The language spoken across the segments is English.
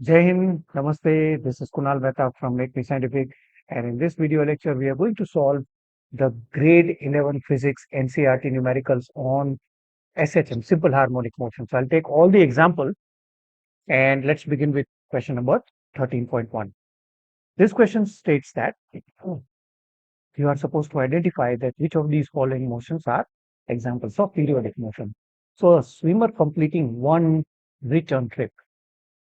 Jai Hind, Namaste. This is Kunal Mehta from Make Me Scientific, and in this video lecture, we are going to solve the grade 11 physics NCERT numericals on S.H.M, simple harmonic motion. So I'll take all the examples and let's begin with question number 13.1. This question states that you are supposed to identify that which of these following motions are examples of periodic motion. So a swimmer completing one return trip.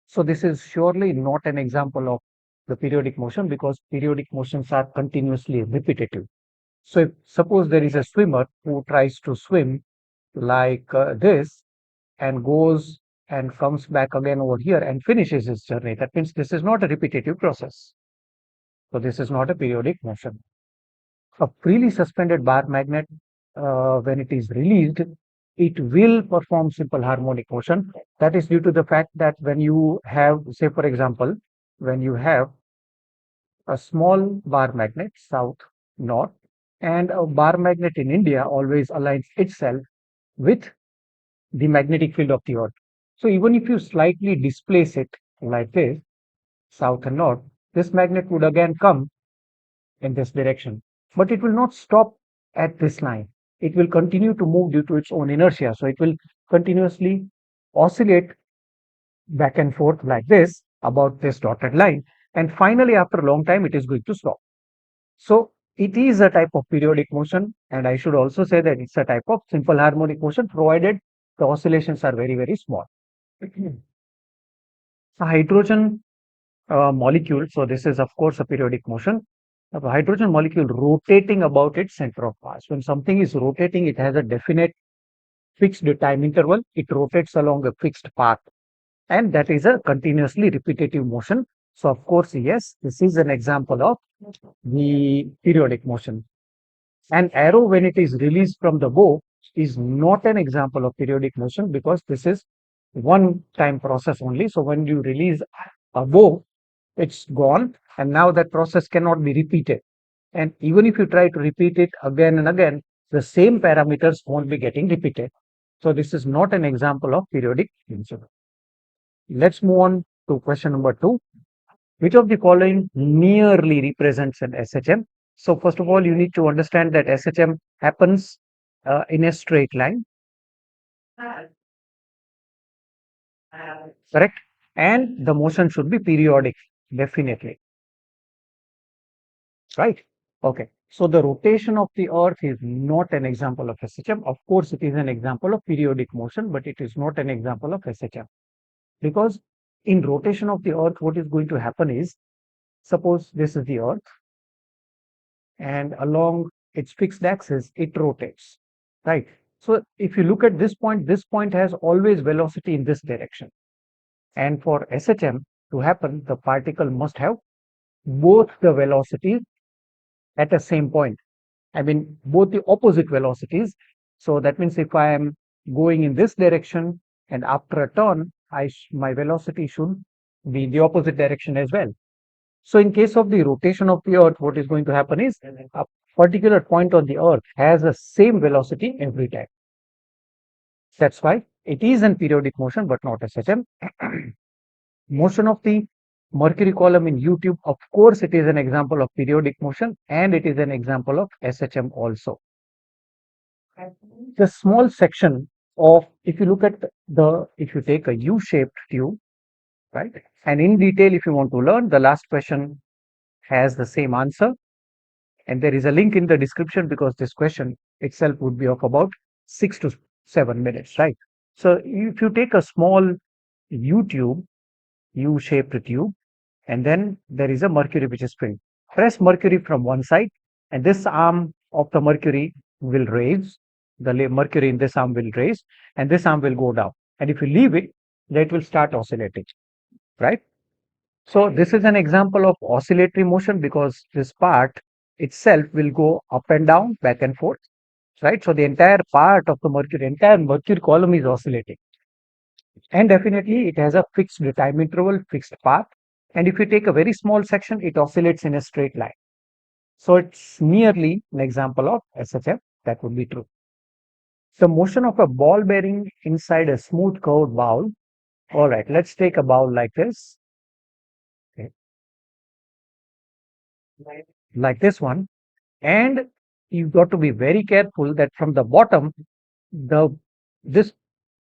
So this is surely not an example of the periodic motion because periodic motions are continuously repetitive. So if suppose there is a swimmer who tries to swim like this and goes and comes back again over here and finishes his journey, that means this is not a repetitive process. So this is not a periodic motion. A freely suspended bar magnet, when it is released, it will perform simple harmonic motion. That is due to the fact that when you have, say for example, when you have a small bar magnet, south, north, and a bar magnet in India always aligns itself with the magnetic field of the earth. So even if you slightly displace it like this, south and north, this magnet would again come in this direction. But it will not stop at this line. It will continue to move due to its own inertia. So it will continuously oscillate back and forth like this about this dotted line. And finally, after a long time, it is going to stop. So it is a type of periodic motion. And I should also say that it's a type of simple harmonic motion, provided the oscillations are very, very small. A hydrogen molecule, so this is of course a periodic motion, of a hydrogen molecule rotating about its center of mass. When something is rotating, it has a definite fixed time interval. It rotates along a fixed path, and that is a continuously repetitive motion. So of course, yes, this is an example of the periodic motion. An arrow, when it is released from the bow, is not an example of periodic motion because this is one time process only. So when you release a bow, it's gone, and now that process cannot be repeated. And even if you try to repeat it again and again, the same parameters won't be getting repeated. So this is not an example of periodic motion. Let's move on to question number 2. Which of the following nearly represents an S.H.M? So first of all, you need to understand that S.H.M happens in a straight line, correct? And the motion should be periodic, definitely, right? Okay. So the rotation of the earth is not an example of S.H.M. Of course, it is an example of periodic motion, but it is not an example of S.H.M. Because in rotation of the earth, what is going to happen is, suppose this is the earth, and along its fixed axis, it rotates, right? So if you look at this point has always velocity in this direction. And for S.H.M to happen, the particle must have both the velocities at the same point. I mean, both the opposite velocities. So that means if I am going in this direction and after a turn, my velocity should be in the opposite direction as well. So in case of the rotation of the earth, what is going to happen is a particular point on the earth has the same velocity every time. That's why it is in periodic motion, but not S.H.M. Motion of the mercury column in YouTube, of course, it is an example of periodic motion and it is an example of S.H.M also. The small section of, if you look at if you take a U-shaped tube, right? And in detail, if you want to learn, the last question has the same answer. And there is a link in the description because this question itself would be of about 6 to 7 minutes, right? So if you take a small U-shaped tube, and then there is a mercury which is filled. Press mercury from one side, and this arm of the mercury will raise. The mercury in this arm will raise, and this arm will go down. And if you leave it, then it will start oscillating, right? So this is an example of oscillatory motion because this part itself will go up and down, back and forth, right? So the entire part of the entire mercury column is oscillating. And definitely it has a fixed time interval, fixed path. And if you take a very small section, it oscillates in a straight line. So it's merely an example of S.H.M. That would be true. The motion of a ball bearing inside a smooth curved bowl. All right, let's take a bowl like this. like this one. And you've got to be very careful that from the bottom, the this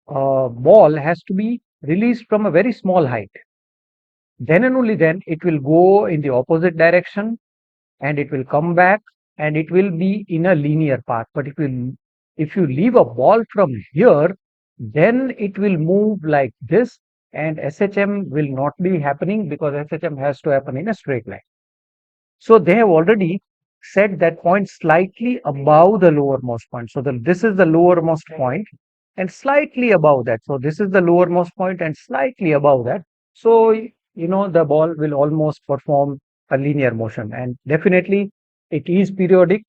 ball has to be released from a very small height. Then and only then it will go in the opposite direction and it will come back and it will be in a linear path. But if you leave a ball from here, then it will move like this, and SHM will not be happening because SHM has to happen in a straight line. So they have already set that point slightly above the lowermost point. So this is the lowermost point and slightly above that. So this is the lowermost point and slightly above that. So, the ball will almost perform a linear motion, and definitely it is periodic.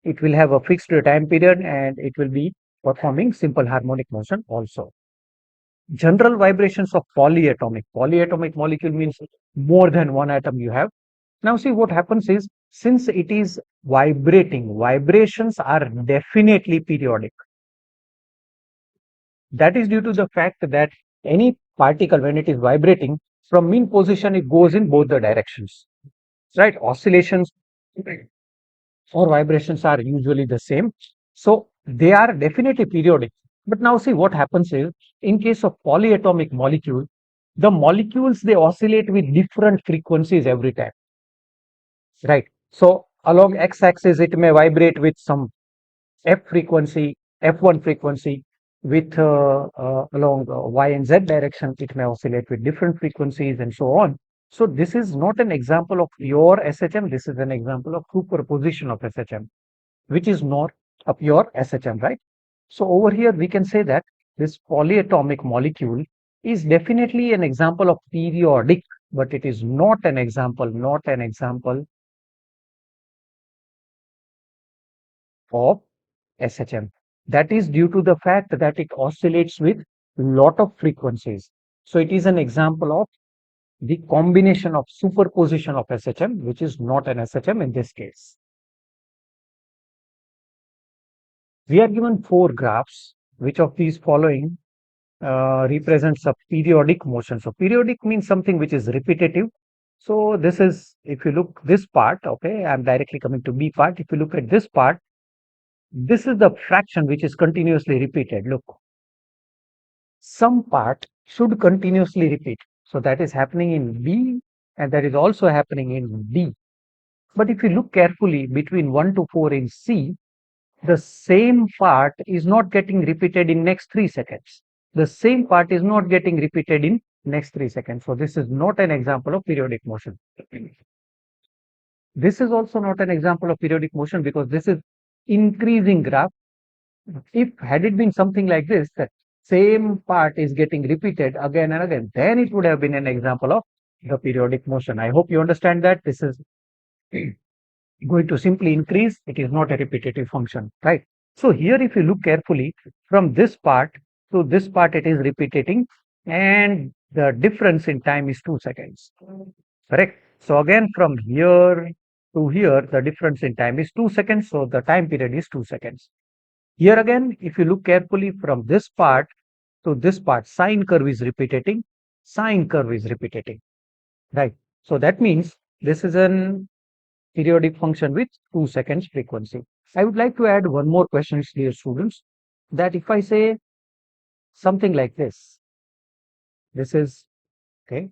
It will have a fixed time period and it will be performing simple harmonic motion also. General vibrations of polyatomic. Polyatomic molecule means more than one atom you have. Now see what happens is, since it is vibrating, vibrations are definitely periodic. That is due to the fact that any particle, when it is vibrating, from mean position, it goes in both the directions, right? Oscillations or vibrations are usually the same. So they are definitely periodic. But now see what happens is, in case of polyatomic molecule, the molecules, they oscillate with different frequencies every time, right? So along x-axis, it may vibrate with some f frequency, f1 frequency. With along y and z direction, it may oscillate with different frequencies and so on. So this is not an example of pure SHM. This is an example of superposition of SHM, which is not a pure SHM, right? So over here we can say that this polyatomic molecule is definitely an example of periodic, but it is not an example of SHM. That is due to the fact that it oscillates with lot of frequencies. So it is an example of the combination of superposition of SHM, which is not an SHM in this case. We are given four graphs. Which of these following represents a periodic motion? So periodic means something which is repetitive. So this is, if you look this part, okay, I'm directly coming to B part. If you look at this part, this is the fraction which is continuously repeated. Look, some part should continuously repeat. So that is happening in B and that is also happening in D. But if you look carefully between 1 to 4 in C, the same part is not getting repeated in next 3 seconds. The same part is not getting repeated in next 3 seconds. So this is not an example of periodic motion. This is also not an example of periodic motion because this is increasing graph. If had it been something like this, that same part is getting repeated again and again, then it would have been an example of the periodic motion. I hope you understand that this is going to simply increase. It is not a repetitive function, right? So here, if you look carefully, from this part to this part, it is repeating, and the difference in time is 2 seconds, correct? So again, from here to here, the difference in time is 2 seconds. So the time period is 2 seconds. Here again, if you look carefully, from this part to this part, sine curve is repeating, sine curve is repeating, right? So that means this is an periodic function with 2 seconds frequency. I would like to add one more question, dear students, that if I say something like this is, okay,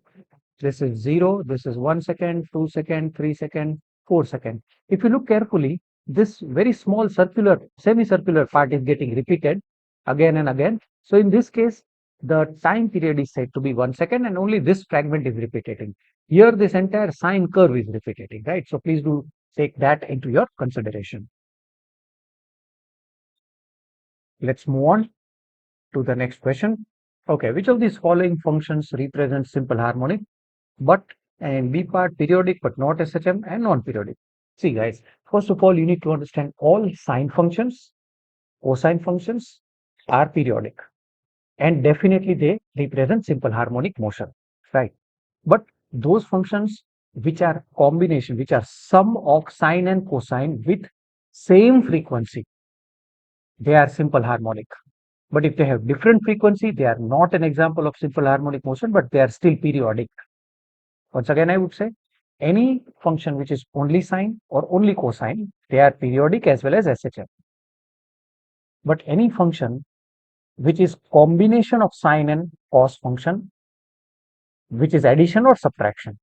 this is 0, this is 1 second, 2 second, 3 second, 4 second. If you look carefully, this very small circular, semicircular part is getting repeated again and again. So in this case, the time period is said to be 1 second and only this fragment is repeating. Here, this entire sine curve is repeating, right? So please do take that into your consideration. Let's move on to the next question. Okay, which of these following functions represents simple harmonic, but and B part periodic but not SHM and non-periodic? See guys, first of all, you need to understand all sine functions, cosine functions are periodic and definitely they represent simple harmonic motion, right? But those functions which are combination, which are sum of sine and cosine with same frequency, they are simple harmonic. But if they have different frequency, they are not an example of simple harmonic motion, but they are still periodic. Once again, I would say any function which is only sine or only cosine, they are periodic as well as S.H.M. But any function which is combination of sine and cos function, which is addition or subtraction,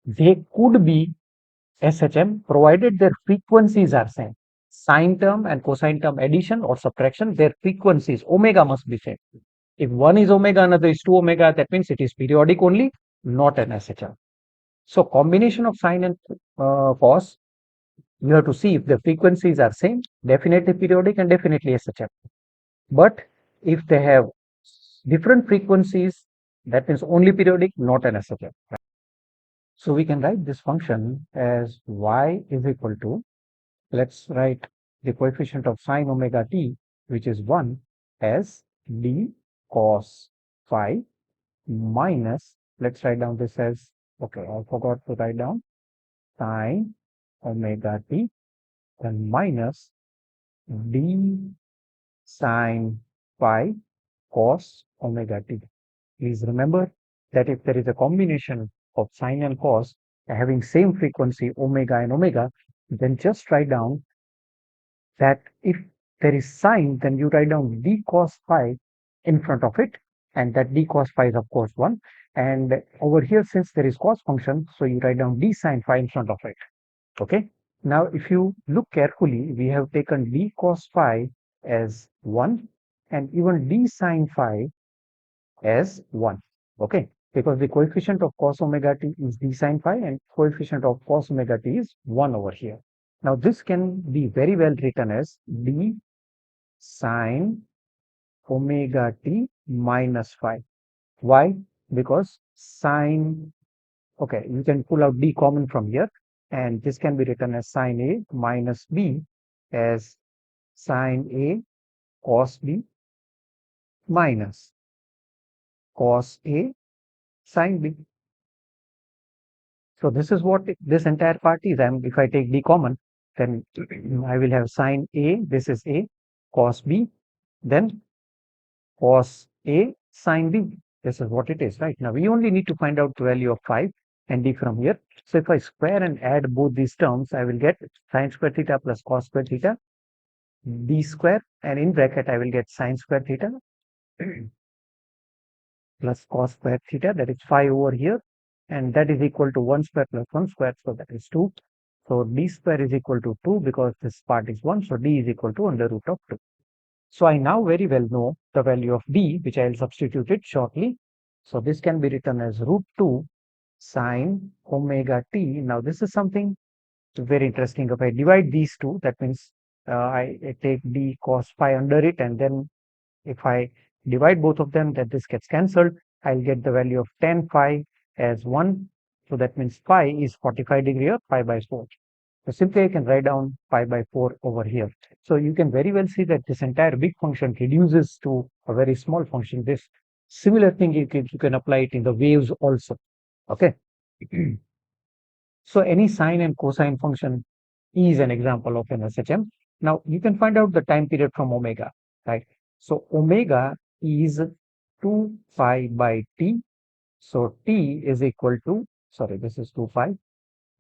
they could be S.H.M provided their frequencies are same. Sine term and cosine term addition or subtraction, their frequencies, omega must be same. If one is omega, another is 2 omega, that means it is periodic only, not an S.H.M. So combination of sine and cos, you have to see if the frequencies are same, definitely periodic and definitely S.H.M. But if they have different frequencies, that means only periodic, not an S.H.M. So we can write this function as y is equal to, let's write the coefficient of sine omega t, which is 1, as d cos phi minus, let's write down this as, okay, I forgot to write down sine omega t, and minus d sine phi cos omega t. Please remember that if there is a combination of sine and cos having same frequency omega and omega, then just write down that if there is sine, then you write down d cos phi in front of it, and that d cos phi is of course 1. And over here, since there is cos function, so you write down d sine phi in front of it. Okay. Now, if you look carefully, we have taken d cos phi as 1 and even d sine phi as 1. Okay. Because the coefficient of cos omega t is d sine phi and coefficient of cos omega t is 1 over here. Now, this can be very well written as d sine omega t minus phi. Why? Because sine, okay, you can pull out d common from here, and this can be written as sine a minus b as sine a cos b minus cos a sine b. So this is what this entire part is. And if I take d common, then I will have sine a, this is a, cos b, then cos a sine b. This is what it is, right? Now we only need to find out the value of 5 and d from here. So if I square and add both these terms, I will get sine square theta plus cos square theta d square, and in bracket I will get sine square theta plus cos square theta, that is 5 over here, and that is equal to 1 square plus 1 square, so that is 2. So d square is equal to 2 because this part is 1, so d is equal to under root of 2. So I now very well know the value of d, which I will substitute it shortly. So this can be written as root 2 sine omega t. Now this is something very interesting. If I divide these two, that means I take d cos phi under it, and then if I divide both of them, that this gets cancelled. I'll get the value of tan phi as 1. So that means phi is 45 degree or pi by 4. So simply I can write down pi by 4 over here. So you can very well see that this entire big function reduces to a very small function. This similar thing you can apply it in the waves also. Okay. So any sine and cosine function is an example of an S.H.M. Now you can find out the time period from omega, right? So omega is 2 pi by t. So t is equal to, sorry, this is 2 pi,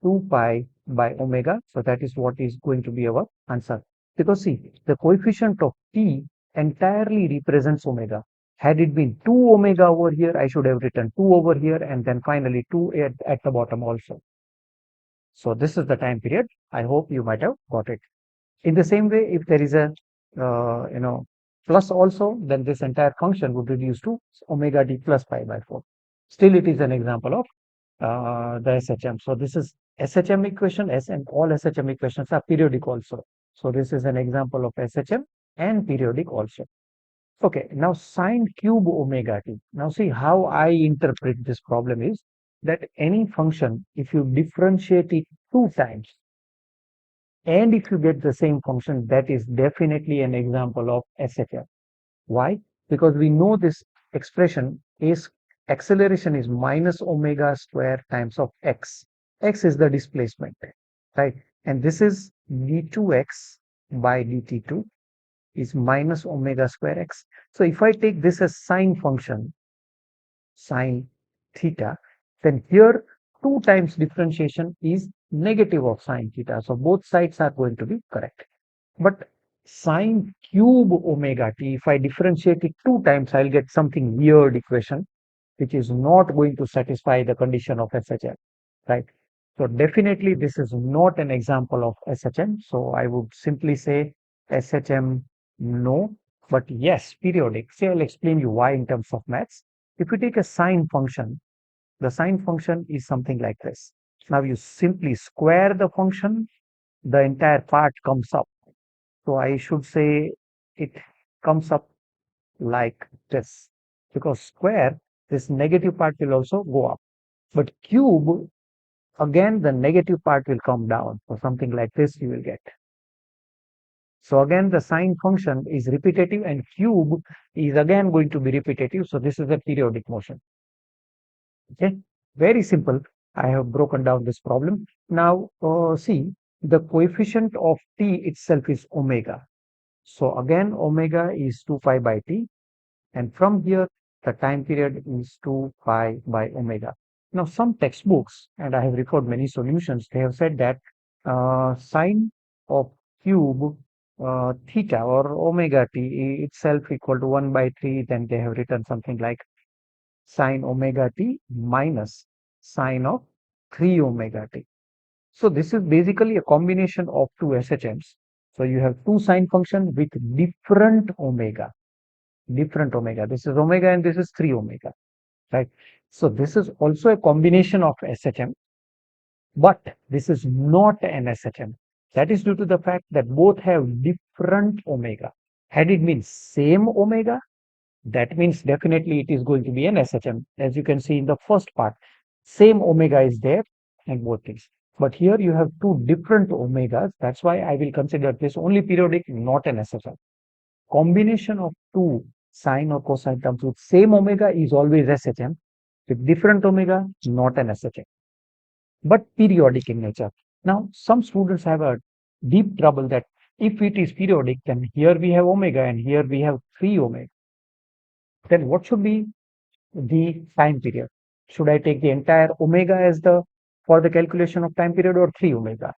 2 pi by omega. So that is what is going to be our answer. Because see, the coefficient of t entirely represents omega. Had it been 2 omega over here, I should have written 2 over here and then finally 2 at the bottom also. So this is the time period. I hope you might have got it. In the same way, if there is a plus also, then this entire function would reduce to omega d plus pi by 4. Still, it is an example of the S.H.M. So this is S.H.M equation, and all S.H.M equations are periodic also. So this is an example of S.H.M and periodic also. Okay, now sine cube omega t. Now see how I interpret this problem is that any function, if you differentiate it 2 times, and if you get the same function, that is definitely an example of S.H.M. Why? Because we know this expression is acceleration is minus omega square times of x. X is the displacement, right? And this is d2x by dt2 is minus omega square x. So if I take this as sine function, sine theta, then here 2 times differentiation is negative of sine theta. So both sides are going to be correct. But sine cube omega t, if I differentiate it 2 times, I'll get something weird equation, which is not going to satisfy the condition of S.H.M, right? So definitely this is not an example of S.H.M. So I would simply say S.H.M, no, but yes, periodic. See, I'll explain you why in terms of maths. If you take a sine function, the sine function is something like this. Now you simply square the function, the entire part comes up. So I should say it comes up like this, because square, this negative part will also go up. But cube, again, the negative part will come down. So something like this you will get. So again, the sine function is repetitive and cube is again going to be repetitive. So this is a periodic motion. Okay, very simple. I have broken down this problem. Now, see, the coefficient of t itself is omega. So again, omega is 2 pi by t. And from here, the time period is 2 pi by omega. Now, some textbooks, and I have referred many solutions, they have said that sine of cube theta or omega t itself equal to 1 by 3. Then they have written something like sine omega t minus sine of 3 omega t. So this is basically a combination of two SHMs. So you have two sine function with different omega. Different omega. This is omega and this is 3 omega, right? So this is also a combination of SHM, but this is not an SHM. That is due to the fact that both have different omega. Had it been same omega, that means definitely it is going to be an SHM. As you can see in the first part, same omega is there and both things. But here you have two different omegas. That's why I will consider this only periodic, not an SHM. Combination of two sine or cosine terms with same omega is always SHM. With different omega, not an SHM, but periodic in nature. Now, some students have a deep trouble that if it is periodic, then here we have omega and here we have 3 omega. Then what should be the time period? Should I take the entire omega as the for the calculation of time period or 3 omega?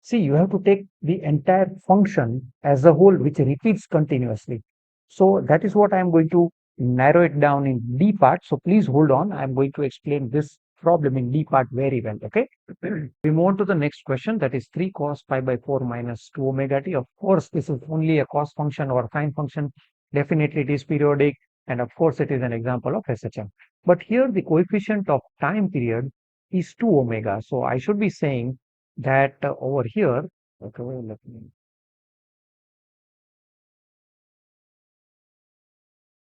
See, you have to take the entire function as a whole, which repeats continuously. So that is what I am going to narrow it down in D part. So please hold on. I am going to explain this problem in D part very well. Okay. We move on to the next question, that is 3 cos pi by 4 minus 2 omega t. Of course, this is only a cos function or sine function. Definitely it is periodic. And of course, it is an example of S.H.M. But here the coefficient of time period is 2 omega. So I should be saying that over here, okay, let me,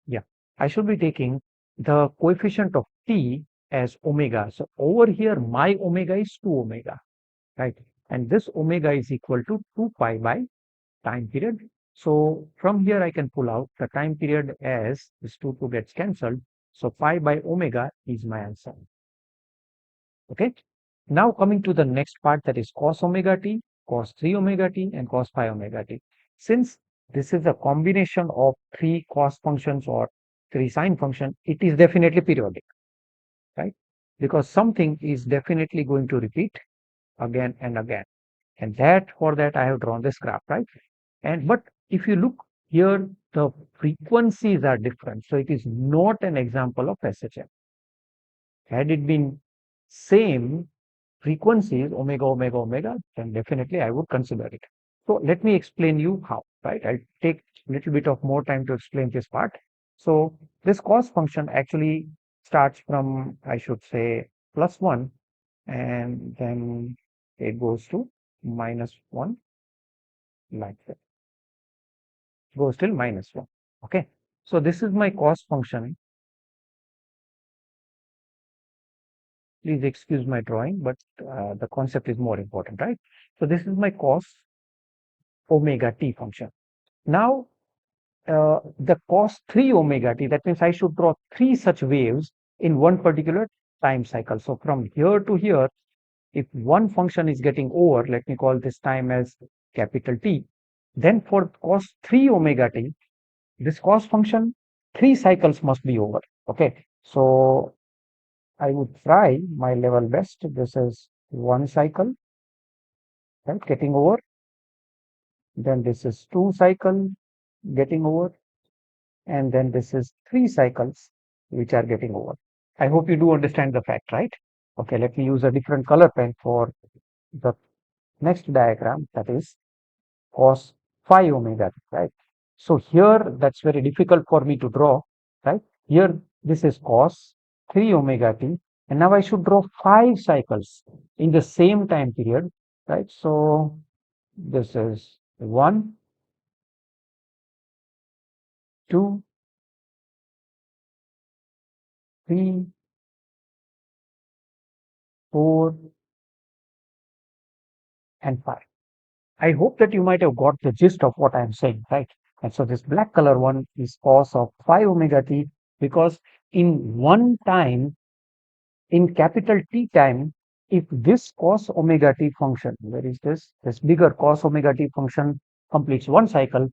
yeah, I should be taking the coefficient of t as omega. So over here, my omega is 2 omega, right? And this omega is equal to 2 pi by time period. So from here, I can pull out the time period as this 2 gets cancelled. So pi by omega is my answer. Okay. Now coming to the next part, that is cos omega t, cos 3 omega t, and cos pi omega t. Since this is a combination of 3 cos functions or 3 sine function, it is definitely periodic, right? Because something is definitely going to repeat again and again. And that for that I have drawn this graph, right? And but if you look here, the frequencies are different. So it is not an example of S.H.M. Had it been same frequencies, omega, omega, omega, then definitely I would consider it. So let me explain you how, right? I'll take a little bit of more time to explain this part. So this cos function actually starts from, I should say, +1, and then it goes to -1, like that. Goes till -1. Okay. So this is my cos function. Please excuse my drawing, but the concept is more important, right? So this is my cos omega t function. Now, the cos 3 omega t, that means I should draw 3 such waves in one particular time cycle. So from here to here, if one function is getting over, let me call this time as capital T, then for cos 3 omega t, this cos function, 3 cycles must be over. Okay. So I would try my level best. This is one cycle, right, getting over. Then this is two cycle getting over. And then this is three cycles which are getting over. I hope you do understand the fact, right? Okay, let me use a different color pen for the next diagram, that is cos phi omega t, right? So here that's very difficult for me to draw, right? Here this is cos 3 omega t, and now I should draw 5 cycles in the same time period, right? So this is 1, 2, 3, 4, and 5. I hope that you might have got the gist of what I am saying, right? And so this black color one is cos of phi omega t, because in one time, in capital T time, if this cos omega t function, where is this? This bigger cos omega t function completes one cycle,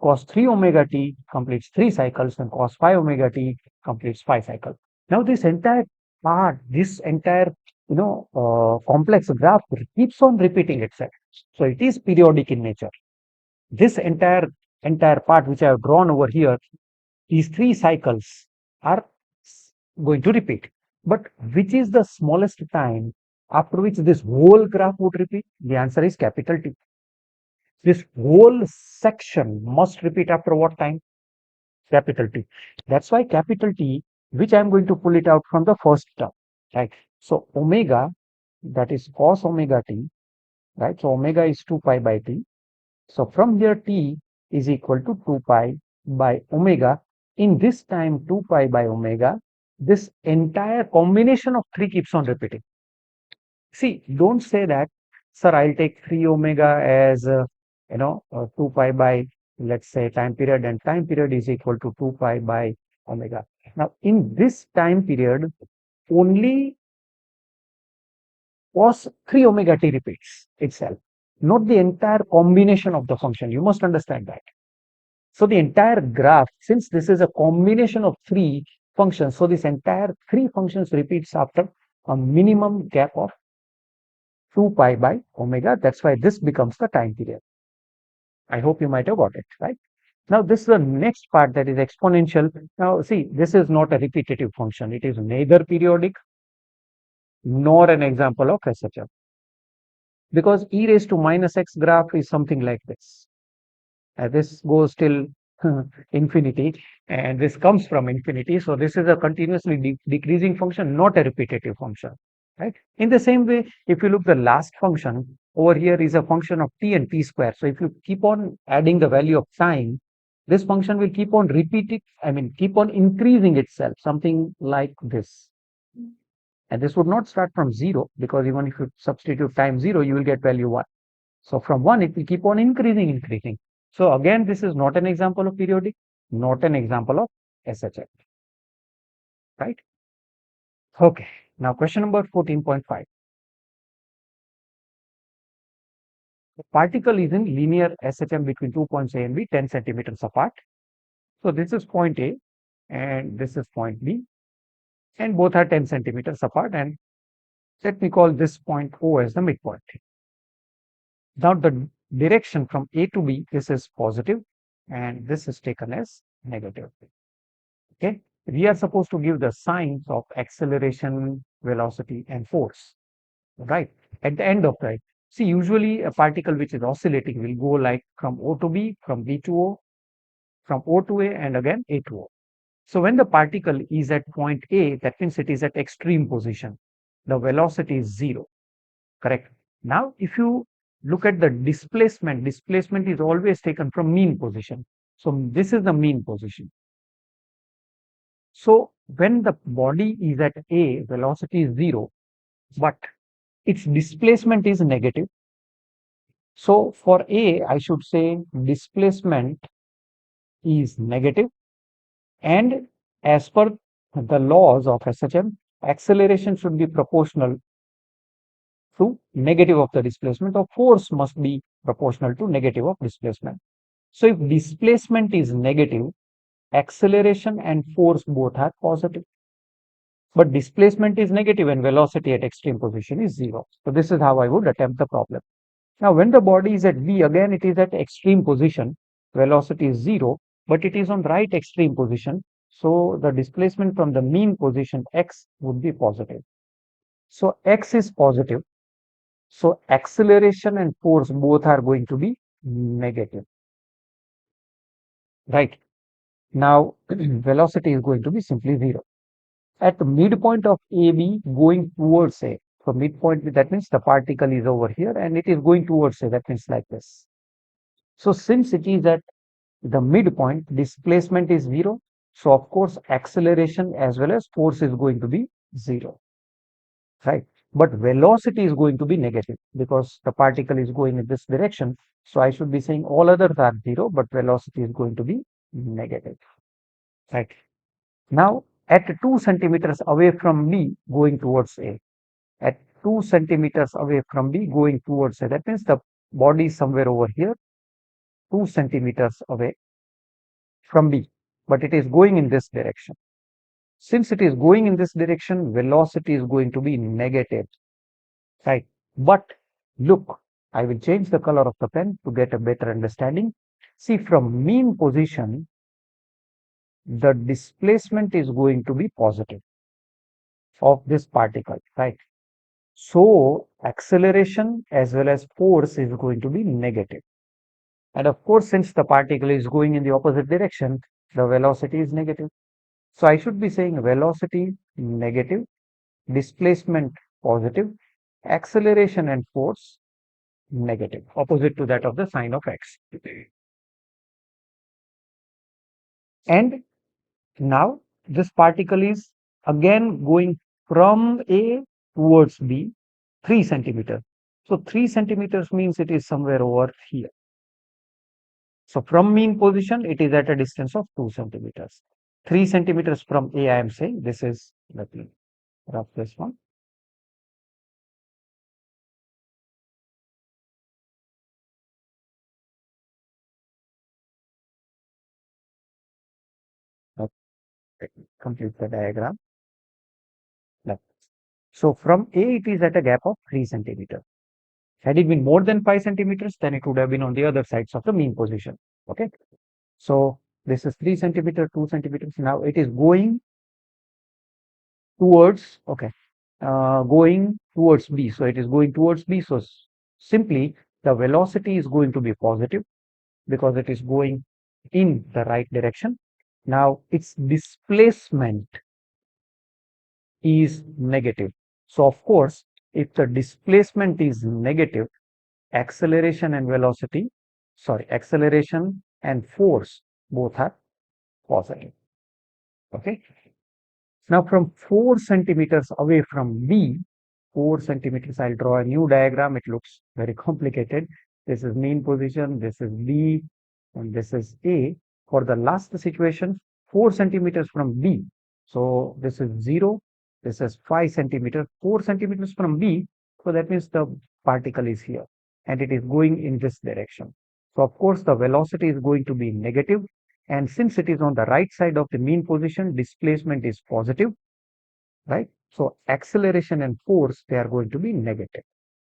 cos 3 omega t completes 3 cycles, and cos phi omega t completes 5 cycles. Now this entire part, this entire complex graph keeps on repeating itself. So it is periodic in nature. This entire part which I have drawn over here, these 3 cycles are going to repeat. But which is the smallest time after which this whole graph would repeat? The answer is capital T. This whole section must repeat after what time? Capital T. That's why capital T, which I'm going to pull it out from the first term, right? So omega, that is cos omega t, right? So omega is 2 pi by t. So from here t is equal to 2 pi by omega. In this time 2 pi by omega, this entire combination of 3 keeps on repeating. See, don't say that, sir, I'll take 3 omega as 2 pi by, let's say, time period, and time period is equal to 2 pi by omega. Now in this time period, only cos 3 omega t repeats itself, not the entire combination of the function. You must understand that. So the entire graph, since this is a combination of 3 functions, so this entire 3 functions repeats after a minimum gap of 2 pi by omega. That's why this becomes the time period. I hope you might have got it, right? Now this is the next part, that is exponential. Now see, this is not a repetitive function. It is neither periodic nor an example of S.H.M, because e raised to minus x graph is something like this. This goes till infinity, and this comes from infinity. So this is a continuously decreasing function, not a repetitive function, right? In the same way, if you look the last function over here is a function of t and t square. So if you keep on adding the value of time, this function will keep on repeating, keep on increasing itself, something like this. And this would not start from 0, because even if you substitute time 0, you will get value 1. So from 1, it will keep on increasing. So again, this is not an example of periodic, not an example of S.H.M, right? Okay, now question number 14.5. The particle is in linear S.H.M between 2 points A and B, 10 centimeters apart. So this is point A and this is point B, and both are 10 centimeters apart, and let me call this point O as the midpoint. Now the direction from A to B, this is positive and this is taken as negative. Okay, we are supposed to give the signs of acceleration, velocity, and force, right? At the end of that, see, usually a particle which is oscillating will go like from O to B, from B to O, from O to A, and again A to O. So when the particle is at point A, that means it is at extreme position. The velocity is 0, correct? Now, if you look at the displacement is always taken from mean position. So this is the mean position. So when the body is at A, velocity is 0, but its displacement is negative. So for A, I should say displacement is negative, and as per the laws of S.H.M, acceleration should be proportional to negative of the displacement, or force must be proportional to negative of displacement. So if displacement is negative, acceleration and force both are positive. but displacement is negative and velocity at extreme position is 0. So this is how I would attempt the problem. Now, when the body is at V, again it is at extreme position, velocity is 0, but it is on right extreme position. So the displacement from the mean position x would be positive. So x is positive. So acceleration and force both are going to be negative, right? Now, velocity is going to be simply 0. At the midpoint of AB going towards A. So midpoint, that means the particle is over here and it is going towards A. That means like this. So since it is at the midpoint, displacement is 0. So of course, acceleration as well as force is going to be 0, right? But velocity is going to be negative because the particle is going in this direction. So I should be saying all others are 0, but velocity is going to be negative, right? Now, at 2 centimeters away from B going towards A, at 2 centimeters away from B going towards A, that means the body is somewhere over here, 2 centimeters away from B, but it is going in this direction. Since it is going in this direction, velocity is going to be negative, right? But look, I will change the color of the pen to get a better understanding. See, from mean position, the displacement is going to be positive of this particle, right? So acceleration as well as force is going to be negative. And of course, since the particle is going in the opposite direction, the velocity is negative. So I should be saying velocity negative, displacement positive, acceleration and force negative, opposite to that of the sign of x. And now this particle is again going from A towards B, 3 centimeters. So 3 centimeters means it is somewhere over here. So from mean position, it is at a distance of 2 centimeters. 3 centimeters from A, I am saying this is, let me rub this one. Let me complete the diagram. So from A, it is at a gap of 3 centimeters. Had it been more than 5 centimeters, then it would have been on the other sides of the mean position. Okay. So this is 3 centimeter, 2 centimeters. Now it is going towards, okay, going towards B. So it is going towards B. So simply the velocity is going to be positive because it is going in the right direction. Now its displacement is negative. So of course, if the displacement is negative, acceleration and velocity, sorry, acceleration and force both are positive. Okay. Now from 4 centimeters away from B, 4 centimeters, I'll draw a new diagram. It looks very complicated. This is mean position, this is B, and this is A. For the last situation, 4 centimeters from B. So this is 0, this is 5 centimeters, 4 centimeters from B. So that means the particle is here and it is going in this direction. So of course the velocity is going to be negative, and since it is on the right side of the mean position, displacement is positive, right? So acceleration and force, they are going to be negative.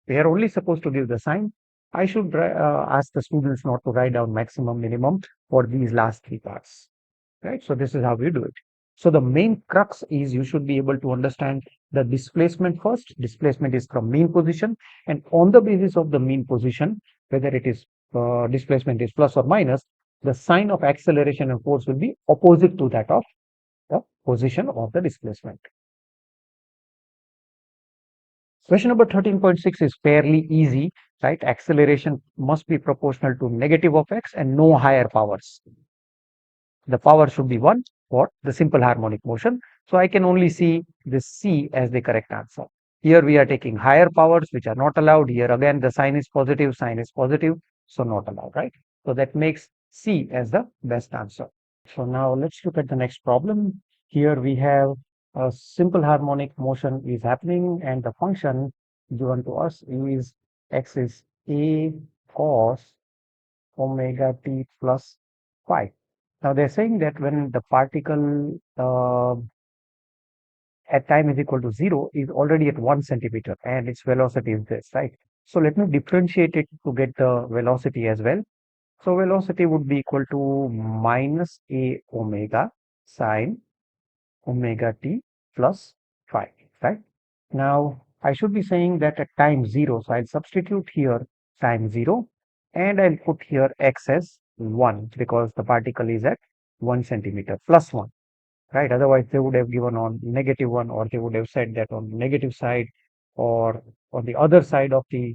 They are only supposed to give the sign. I should ask the students not to write down maximum, minimum for these last three parts, right? So this is how we do it. So the main crux is you should be able to understand the displacement first. Displacement is from mean position, and on the basis of the mean position, whether it is displacement is plus or minus, the sign of acceleration and force will be opposite to that of the position of the displacement. Question number 13.6 is fairly easy, right? Acceleration must be proportional to negative of x and no higher powers. The power should be 1 for the simple harmonic motion. So I can only see this C as the correct answer. Here we are taking higher powers which are not allowed. Here again the sign is positive, so not allowed, right? So that makes C as the best answer. So now let's look at the next problem. Here we have a simple harmonic motion is happening and the function given to us is x is a cos omega t plus phi. Now they're saying that when the particle at time is equal to 0 is already at 1 centimeter and its velocity is this, right? So let me differentiate it to get the velocity as well. So velocity would be equal to minus a omega sine omega t plus phi, right? Now I should be saying that at time 0, so I'll substitute here time 0 and I'll put here x as 1 because the particle is at 1 centimeter plus 1, right? Otherwise they would have given on negative 1, or they would have said that on negative side or on the other side of the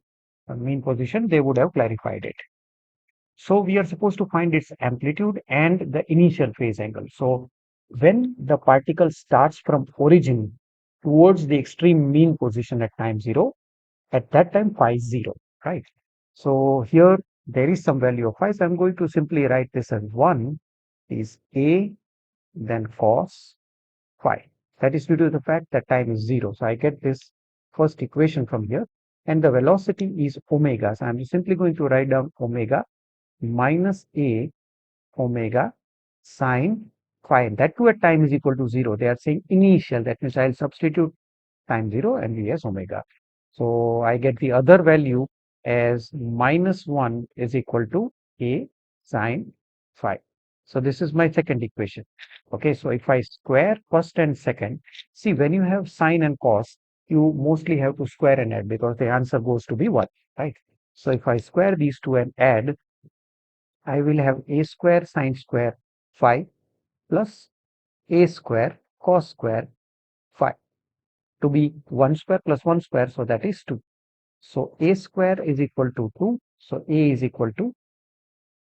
mean position they would have clarified it. So we are supposed to find its amplitude and the initial phase angle. So when the particle starts from origin towards the extreme mean position at time 0, at that time phi is 0, right? So here there is some value of phi. So I'm going to simply write this as 1 is a then cos phi. That is due to the fact that time is 0. So I get this first equation from here, and the velocity is omega. So I'm simply going to write down omega minus a omega sine phi. That too at time is equal to 0. They are saying initial. That means I'll substitute time 0 and v as omega. So I get the other value as minus 1 is equal to a sine phi. So this is my second equation. Okay, so if I square first and second, see when you have sine and cos, you mostly have to square and add because the answer goes to be 1, right? So if I square these two and add, I will have a square sine square phi plus a square cos square phi to be 1 square plus 1 square, so that is 2. So a square is equal to 2. So a is equal to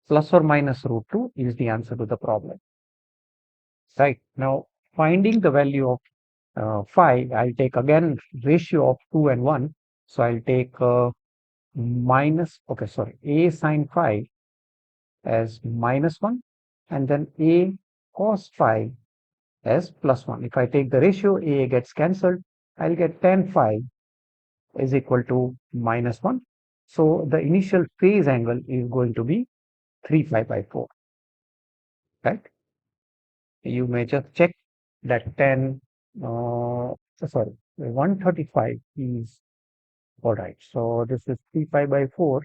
plus or minus root 2 is the answer to the problem. Right. Now finding the value of phi, I'll take again ratio of 2 and 1. So I'll take a sine phi as minus 1 and then a cos phi as plus 1. If I take the ratio, a gets cancelled. I'll get tan phi is equal to minus 1. So the initial phase angle is going to be 3 pi by 4, right? You may just check that 135 is all right. So this is 3 pi by 4.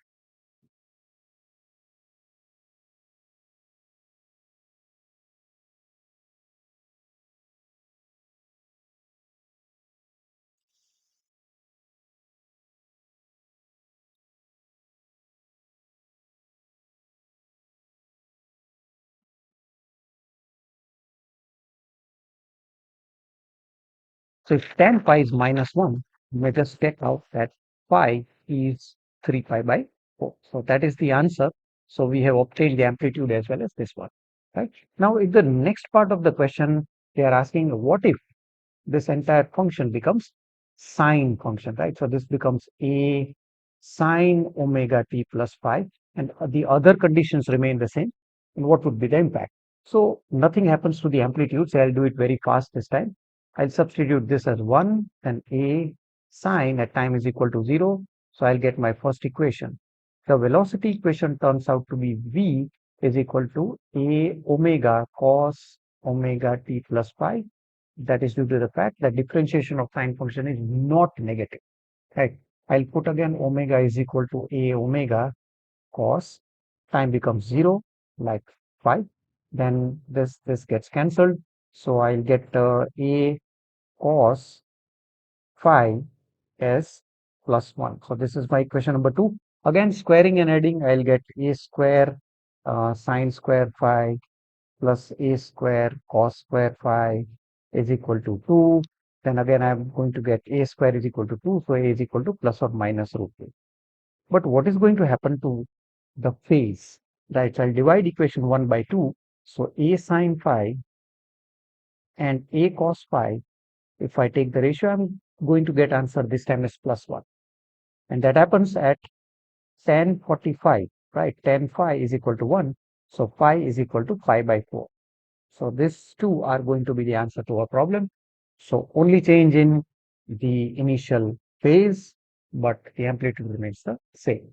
So if tan pi is minus 1, you may just take out that pi is 3 pi by 4. So that is the answer. So we have obtained the amplitude as well as this one, right? Now in the next part of the question, they are asking what if this entire function becomes sine function, right? So this becomes a sine omega t plus phi, and the other conditions remain the same. And what would be the impact? So nothing happens to the amplitude. So I'll do it very fast this time. I'll substitute this as 1 and a sine at time is equal to 0. So I'll get my first equation. The velocity equation turns out to be v is equal to a omega cos omega t plus phi. That is due to the fact that differentiation of sine function is not negative, right? I'll put again omega is equal to a omega cos, time becomes 0 like 5. Then this gets cancelled. So I'll get a cos phi as plus 1. So this is my equation number 2. Again, squaring and adding, I'll get a square sine square phi plus a square cos square phi is equal to 2. Then again, I'm going to get a square is equal to 2. So a is equal to plus or minus root 2. But what is going to happen to the phase? Right, so I'll divide equation 1 by 2. So a sine phi and a cos phi, if I take the ratio, I'm going to get answer this time is plus 1. And that happens at tan 45, right? Tan phi is equal to 1. So phi is equal to pi by 4. So these two are going to be the answer to our problem. So only change in the initial phase, but the amplitude remains the same.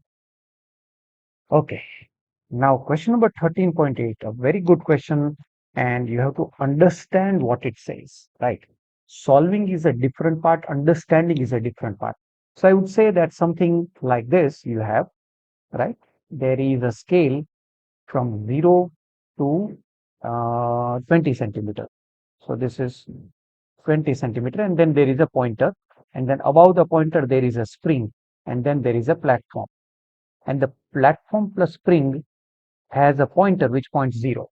Okay. Now question number 13.8, a very good question, and you have to understand what it says, right? Solving is a different part, understanding is a different part. So I would say that something like this you have, right? There is a scale from 0 to 20 centimeter. So this is 20 centimeter, and then there is a pointer, and then above the pointer there is a spring, and then there is a platform, and the platform plus spring has a pointer which points 0.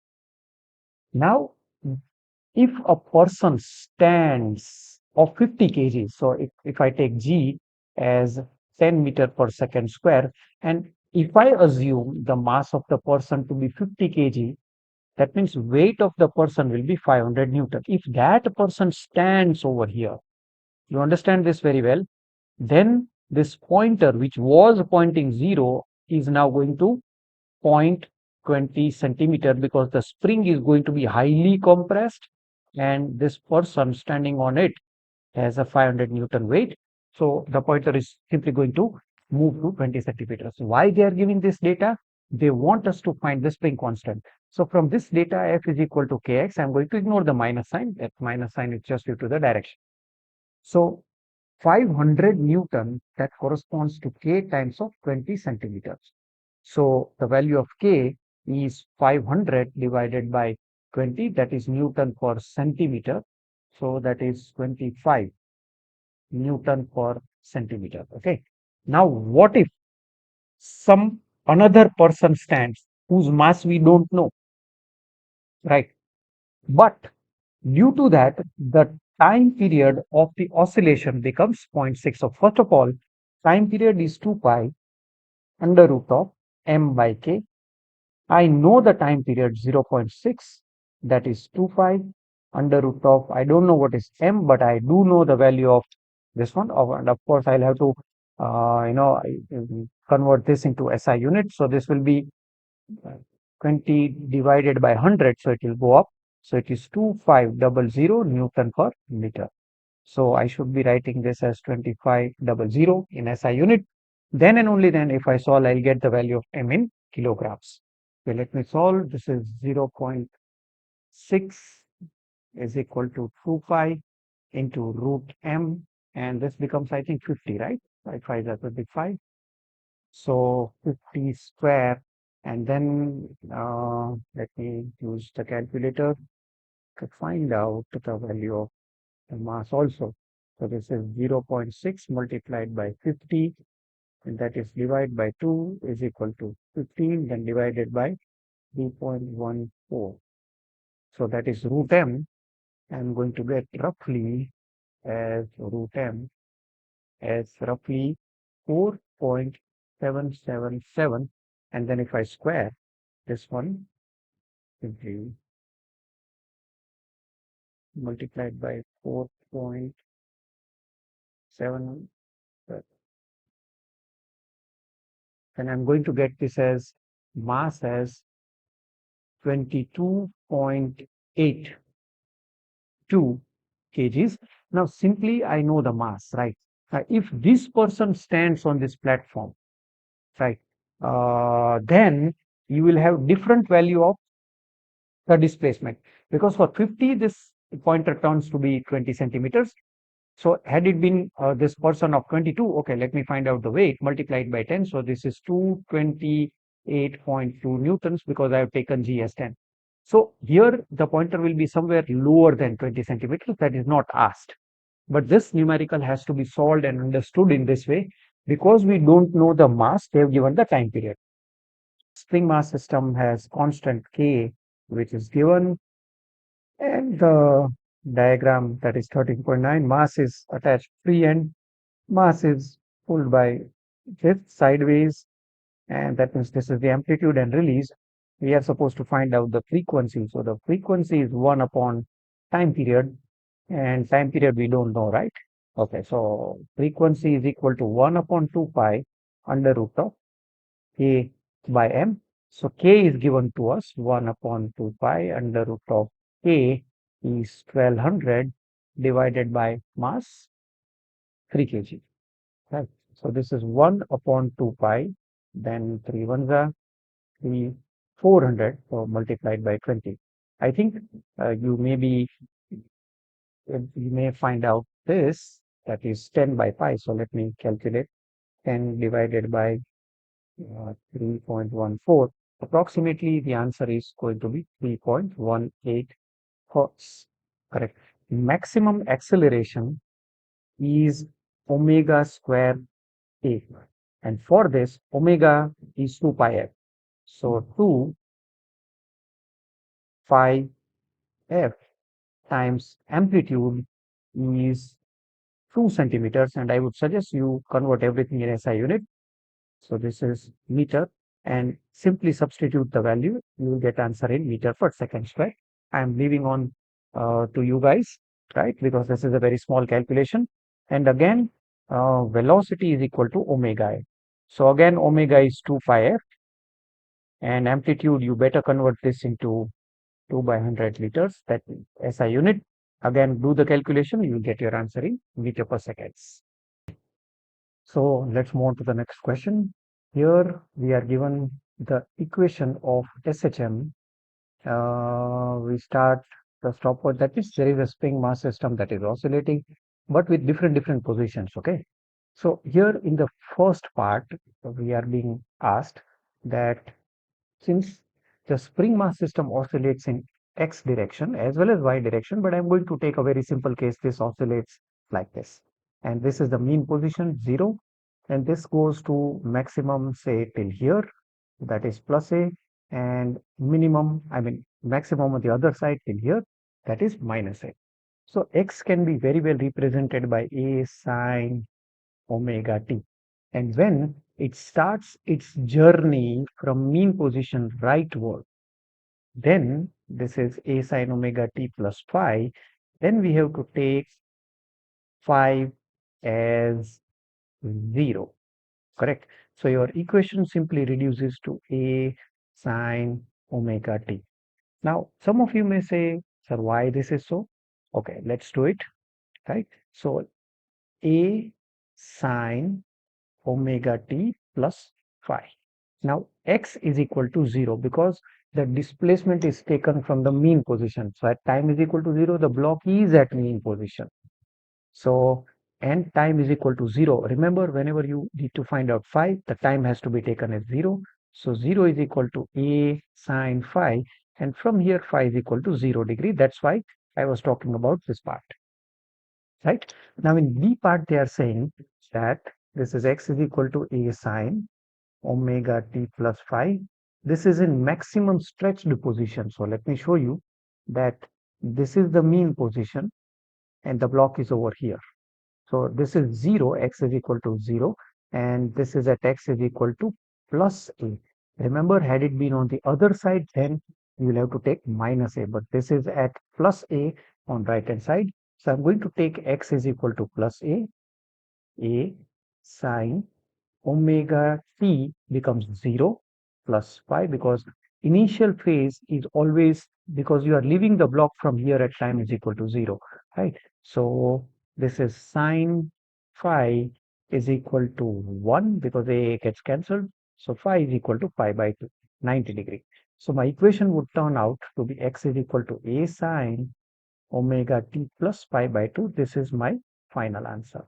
Now, if a person stands of 50 kg, so if I take g as 10 meter per second square, and if I assume the mass of the person to be 50 kg, that means weight of the person will be 500 Newton. If that person stands over here, you understand this very well, then this pointer which was pointing 0 is now going to point 20 centimeter, because the spring is going to be highly compressed and this person standing on it has a 500 Newton weight. So the pointer is simply going to move to 20 centimeters. Why they are giving this data? They want us to find the spring constant. So from this data, F is equal to Kx. I'm going to ignore the minus sign. That minus sign is just due to the direction. So 500 Newton, that corresponds to K times of 20 centimeters. So the value of K is 500 divided by 20, that is Newton per centimeter. So that is 25 Newton per centimeter. Okay. Now, what if some another person stands whose mass we don't know, right? But due to that, the time period of the oscillation becomes zero point 0.6. So first of all, time period is 2 pi under root of m by k. I know the time period 0 0.6, that is 2 pi under root of, I don't know what is m, but I do know the value of this one. And of course, I'll have to, convert this into SI unit. So this will be 20 divided by 100. So it will go up. So it is 2500 Newton per meter. So I should be writing this as 2500 in SI unit. Then and only then, if I solve, I'll get the value of m in kilograms. Okay, let me solve. This is 0 0.6 is equal to 2 pi into root m, and this becomes, I think, 50, right? 5 that would be 5. So 50 square, and then let me use the calculator to find out the value of the mass also. So this is 0 0.6 multiplied by 50, and that is divided by 2 is equal to 15, then divided by 2.14. So that is root m. I'm going to get roughly as root m as roughly 4.777, and then if I square this one, simply multiplied by 4.7, then I'm going to get this as mass as 22.82 kgs. Now simply I know the mass, right? If this person stands on this platform, right, then you will have different value of the displacement, because for 50 this pointer turns to be 20 centimeters. So had it been this person of 22, okay, let me find out the weight multiplied by 10. So this is 228.2 newtons, because I have taken g as 10. So here the pointer will be somewhere lower than 20 centimeters. That is not asked, but this numerical has to be solved and understood in this way, because we don't know the mass. They have given the time period. Spring mass system has constant K, which is given, and the diagram, that is 13.9, mass is attached free end, mass is pulled by this sideways, and that means this is the amplitude and release. We are supposed to find out the frequency. So the frequency is 1 upon time period, and time period we don't know, right? Okay, so frequency is equal to 1 upon 2 pi under root of K by m. So K is given to us 1 upon 2 pi under root of K is 1200 divided by mass 3 kg. Right. So this is 1 upon 2 pi, then 3 ones are 3, 400, so multiplied by 20. I think you may be you may find out this, that is 10 by pi. So let me calculate 10 divided by 3.14. Approximately the answer is going to be 3.18 hertz. Correct. Maximum acceleration is omega square a. And for this, omega is 2 pi f. So 2 pi f times amplitude is 2 centimeters. And I would suggest you convert everything in SI unit. So this is meter, and simply substitute the value. You will get answer in meter per second square. I am leaving on to you guys, right? Because this is a very small calculation. And again, velocity is equal to omega f. So again, omega is 2 pi f, and amplitude, you better convert this into 2 by 100 liters, that SI unit. Again, do the calculation, you will get your answer in meter per seconds. So let's move on to the next question. Here we are given the equation of S.H.M. We start the stopwatch, that is there is a spring mass system that is oscillating, but with different positions. Okay. So here in the first part, we are being asked that since the spring mass system oscillates in x direction as well as y direction, but I'm going to take a very simple case. This oscillates like this, and this is the mean position 0, and this goes to maximum, say till here, that is plus a, and minimum, I mean maximum on the other side till here, that is minus a. So x can be very well represented by a sine omega t. And when it starts its journey from mean position rightward, then this is a sine omega t plus phi. Then we have to take phi as 0. Correct. So your equation simply reduces to a sine omega t. Now, some of you may say, sir, why this is so? Okay, let's do it. Right. So a sine omega t plus phi. Now x is equal to 0 because the displacement is taken from the mean position. So at time is equal to 0, the block is at mean position. So and time is equal to 0. Remember, whenever you need to find out phi, the time has to be taken as 0. So 0 is equal to a sine phi, and from here phi is equal to 0 degree. That's why I was talking about this part. Right. Now in B part, they are saying that this is x is equal to a sine omega t plus phi. This is in maximum stretched position. So let me show you that this is the mean position and the block is over here. So this is 0, x is equal to 0, and this is at x is equal to plus a. Remember, had it been on the other side, then you will have to take minus a, but this is at plus a on right hand side. So I'm going to take x is equal to plus a sine omega t becomes 0 plus phi, because initial phase is always, because you are leaving the block from here at time is equal to 0, right? So this is sine phi is equal to 1 because a gets cancelled. So phi is equal to pi by 2, 90 degree. So my equation would turn out to be x is equal to a sine omega t plus pi by 2. This is my final answer.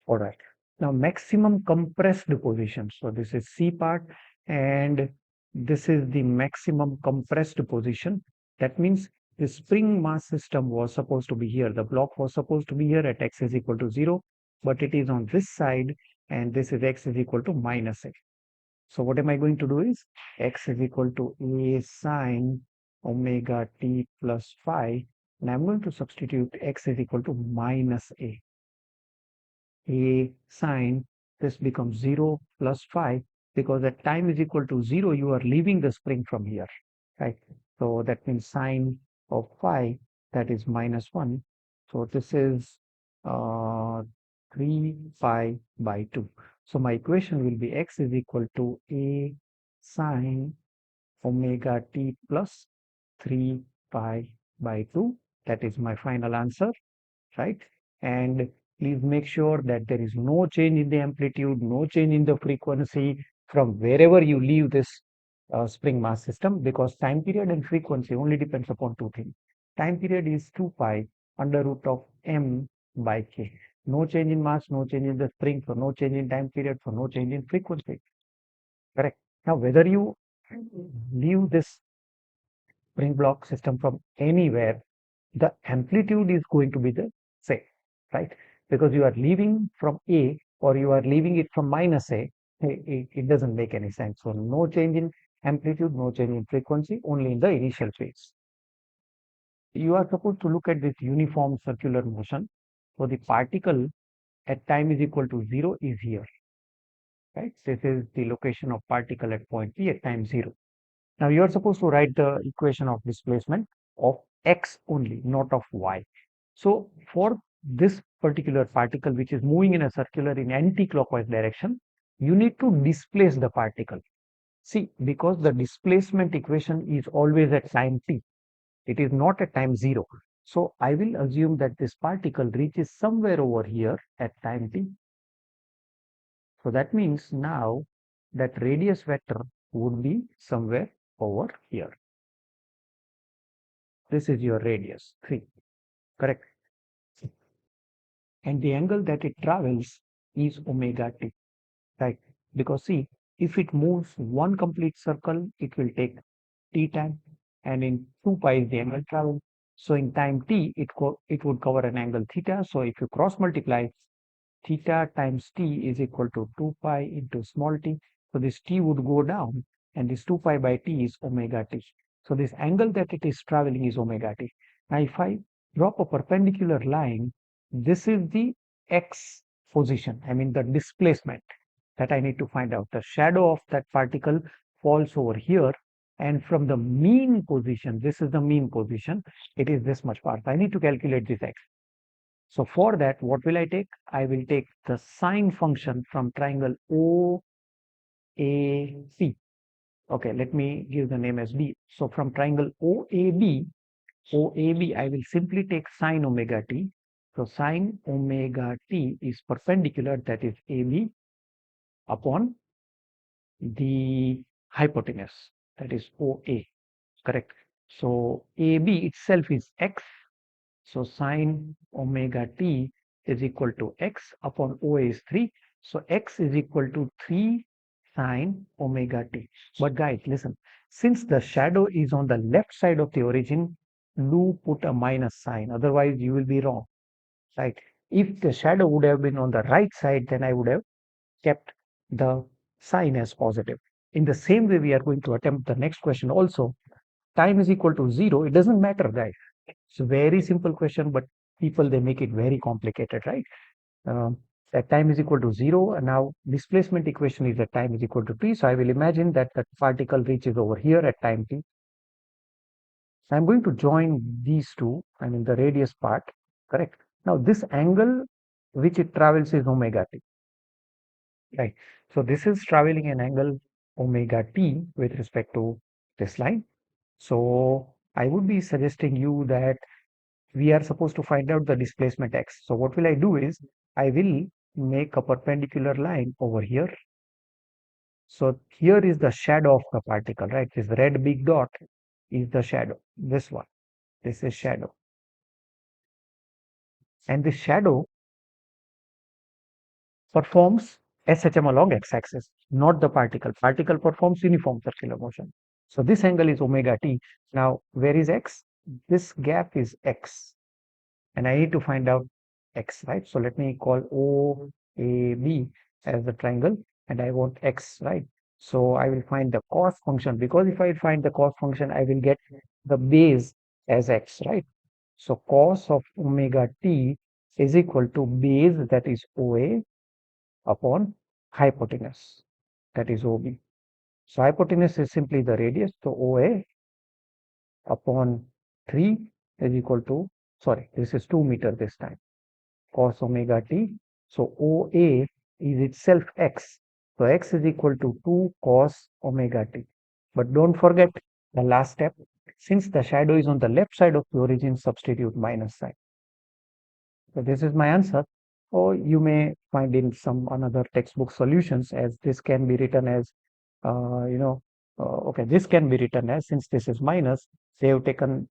All right. Now maximum compressed position. So this is C part, and this is the maximum compressed position. That means the spring mass system was supposed to be here. The block was supposed to be here at x is equal to 0, but it is on this side, and this is x is equal to minus a. So what am I going to do is x is equal to a sine omega t plus phi, and I'm going to substitute x is equal to minus a sine, this becomes 0 plus phi, because at time is equal to 0, you are leaving the spring from here, right? So that means sine of phi, that is minus 1. So this is uh, 3 pi by 2. So my equation will be x is equal to a sine omega t plus 3 pi by 2. That is my final answer, right? And please make sure that there is no change in the amplitude, no change in the frequency from wherever you leave this spring mass system, because time period and frequency only depends upon two things. time period is 2 pi under root of m by k. No change in mass, no change in the spring, so no change in time period, so no change in frequency. Correct. Now, whether you leave this spring block system from anywhere, the amplitude is going to be the same, right? Because you are leaving from A or you are leaving it from minus A, it doesn't make any sense. So no change in amplitude, no change in frequency, only in the initial phase. You are supposed to look at this uniform circular motion. So the particle at time is equal to 0 is here, right? This is the location of particle at point P at time 0. Now you are supposed to write the equation of displacement of x only, not of y. So for this particular particle which is moving in a circular in anti-clockwise direction, you need to displace the particle. See, because the displacement equation is always at time t, it is not at time 0. So I will assume that this particle reaches somewhere over here at time t. So that means now that radius vector would be somewhere over here. This is your radius 3, correct? And the angle that it travels is omega t, right? Because see, if it moves one complete circle, it will take t time, and in 2 pi is the angle travel. So in time t, it would cover an angle theta. So if you cross multiply, theta times t is equal to 2 pi into small t. So this t would go down, and this 2 pi by t is omega t. So this angle that it is traveling is omega t. Now if I drop a perpendicular line, this is the x position, I mean the displacement that I need to find out. The shadow of that particle falls over here, and from the mean position, this is the mean position, it is this much far. I need to calculate this x. So for that, what will I take? I will take the sine function from triangle OAC. Okay, let me give the name as B. So from triangle OAB, I will simply take sine omega t. So sine omega t is perpendicular, that is AB, upon the hypotenuse, that is OA, correct? So AB itself is x. So sine omega t is equal to x upon OA is 3. So x is equal to 3 sine omega t. But guys, listen, since the shadow is on the left side of the origin, do put a minus sign, otherwise you will be wrong, right? If the shadow would have been on the right side, then I would have kept the sign as positive. In the same way, we are going to attempt the next question also. Time is equal to 0. It doesn't matter, guys. It's a very simple question, but people, they make it very complicated, right? That time is equal to 0. And now displacement equation is that time is equal to t. So I will imagine that the particle reaches over here at time t. So I'm going to join these two, I mean the radius part, correct? Now this angle which it travels is omega t. Right. So this is traveling an angle omega t with respect to this line. So I would be suggesting you that we are supposed to find out the displacement x. So what will I do is I will make a perpendicular line over here. So here is the shadow of the particle, right? This red big dot is the shadow. This one, this is shadow. And this shadow performs S.H.M along x-axis, not the particle. Particle performs uniform circular motion. So this angle is omega t. Now, where is x? This gap is x. And I need to find out x, right? So let me call OAB as the triangle, and I want x, right? So I will find the cos function, because if I find the cos function, I will get the base as x, right? So cos of omega t is equal to base, that is OA, upon hypotenuse, that is OB. So hypotenuse is simply the radius, so OA upon 3 is equal to, sorry, this is 2 meter this time, cos omega t. So OA is itself x. So x is equal to 2 cos omega t. But don't forget the last step. Since the shadow is on the left side of the origin, substitute minus sign. So this is my answer. Or you may find in some another textbook solutions, as this can be written as, okay, this can be written as, since this is minus, they have taken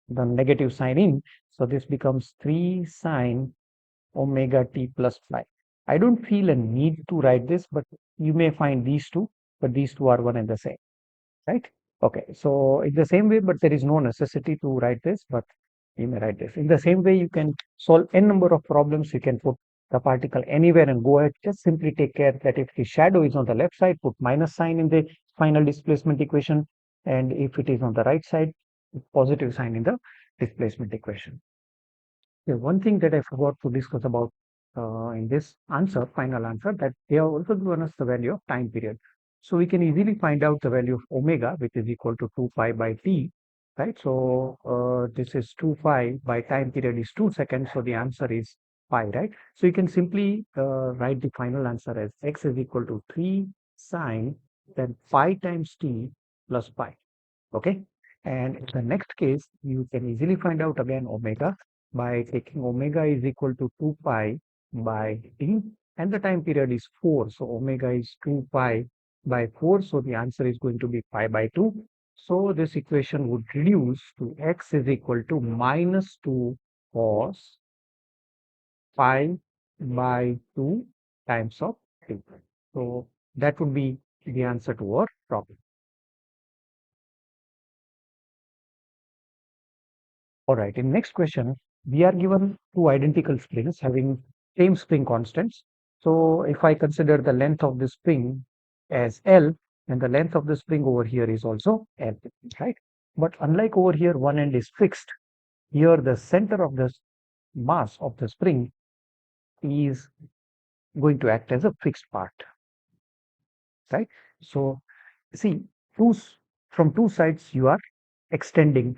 the negative sign in. So this becomes 3 sine omega t plus phi. I don't feel a need to write this, but you may find these two, but these two are one and the same, right? Okay, so in the same way, but there is no necessity to write this, but you may write this. In the same way, you can solve n number of problems. You can put the particle anywhere and go ahead. Just simply take care that if the shadow is on the left side, put minus sign in the final displacement equation. And if it is on the right side, put positive sign in the displacement equation. Yeah, one thing that I forgot to discuss about in this answer, final answer, that they have also given us the value of time period. So we can easily find out the value of omega, which is equal to 2 pi by t, right? So this is 2 pi by time period is 2 seconds. So the answer is pi, right? So you can simply write the final answer as x is equal to 3 sine then pi times t plus pi. Okay. And in the next case, you can easily find out again omega by taking omega is equal to 2 pi by t and the time period is 4. So omega is 2 pi by 4. So the answer is going to be pi by 2. So this equation would reduce to x is equal to minus 2 cos pi by 2 times of t. So that would be the answer to our problem. All right, in next question, we are given two identical springs having same spring constants. So if I consider the length of the spring as L, and the length of the spring over here is also L, right? But unlike over here, one end is fixed. Here, the center of the mass of the spring is going to act as a fixed part, right? So see, two, from two sides you are extending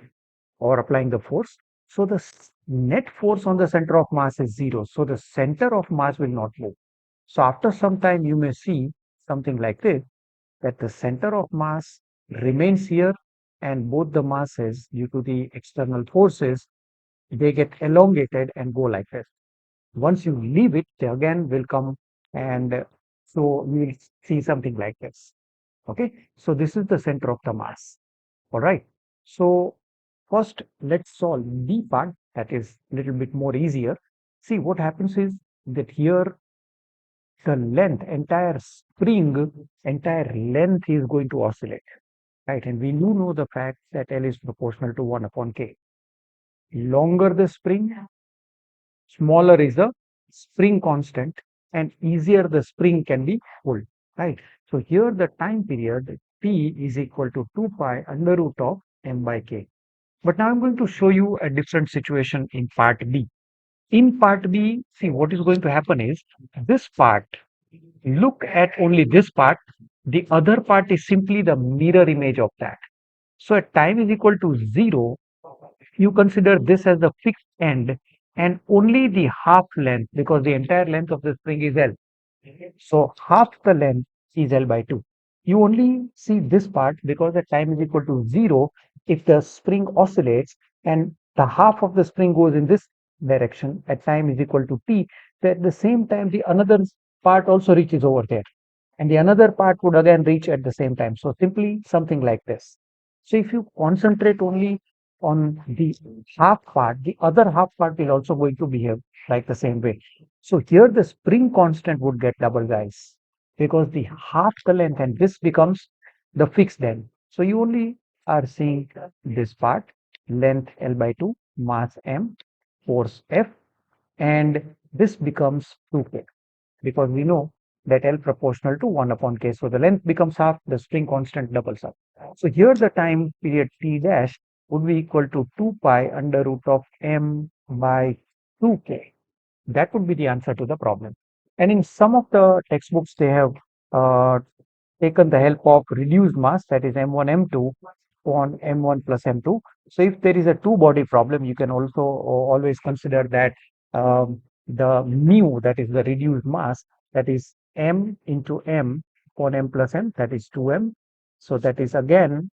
or applying the force. So the net force on the center of mass is 0. So the center of mass will not move. So after some time, you may see something like this, that the center of mass remains here and both the masses, due to the external forces, they get elongated and go like this. Once you leave it, they again will come, and so we will see something like this. Okay, so this is the center of the mass. All right. So first, let's solve the part that is a little bit more easier. See, what happens is that here the length, entire length is going to oscillate, right? And we do know the fact that L is proportional to 1 upon K. Longer the spring, smaller is the spring constant, and easier the spring can be pulled, right? So here the time period T is equal to 2 pi under root of m by k. But now I'm going to show you a different situation in part B. In part B, see what is going to happen is this part, look at only this part. The other part is simply the mirror image of that. So at time is equal to 0, you consider this as the fixed end and only the half length, because the entire length of the spring is L. So half the length is L by 2. You only see this part because the time is equal to 0 if the spring oscillates and the half of the spring goes in this direction at time is equal to t. So at the same time, the another part also reaches over there. And the another part would again reach at the same time. So simply something like this. So if you concentrate only on the half part, the other half part will also going to behave like the same way. So here the spring constant would get double, guys, because the half the length and this becomes the fixed end. So you only are seeing this part, length L by 2, mass M, force F, and this becomes 2K, because we know that L proportional to 1 upon K. So the length becomes half, the spring constant doubles up. So here the time period T dash would be equal to 2 pi under root of M by 2K. That would be the answer to the problem. And in some of the textbooks, they have uh, taken the help of reduced mass, that is M1, M2 on M1 plus M2. So if there is a two body problem, you can also always consider that the mu, that is the reduced mass, that is M into M on M plus M, that is 2M. So that is again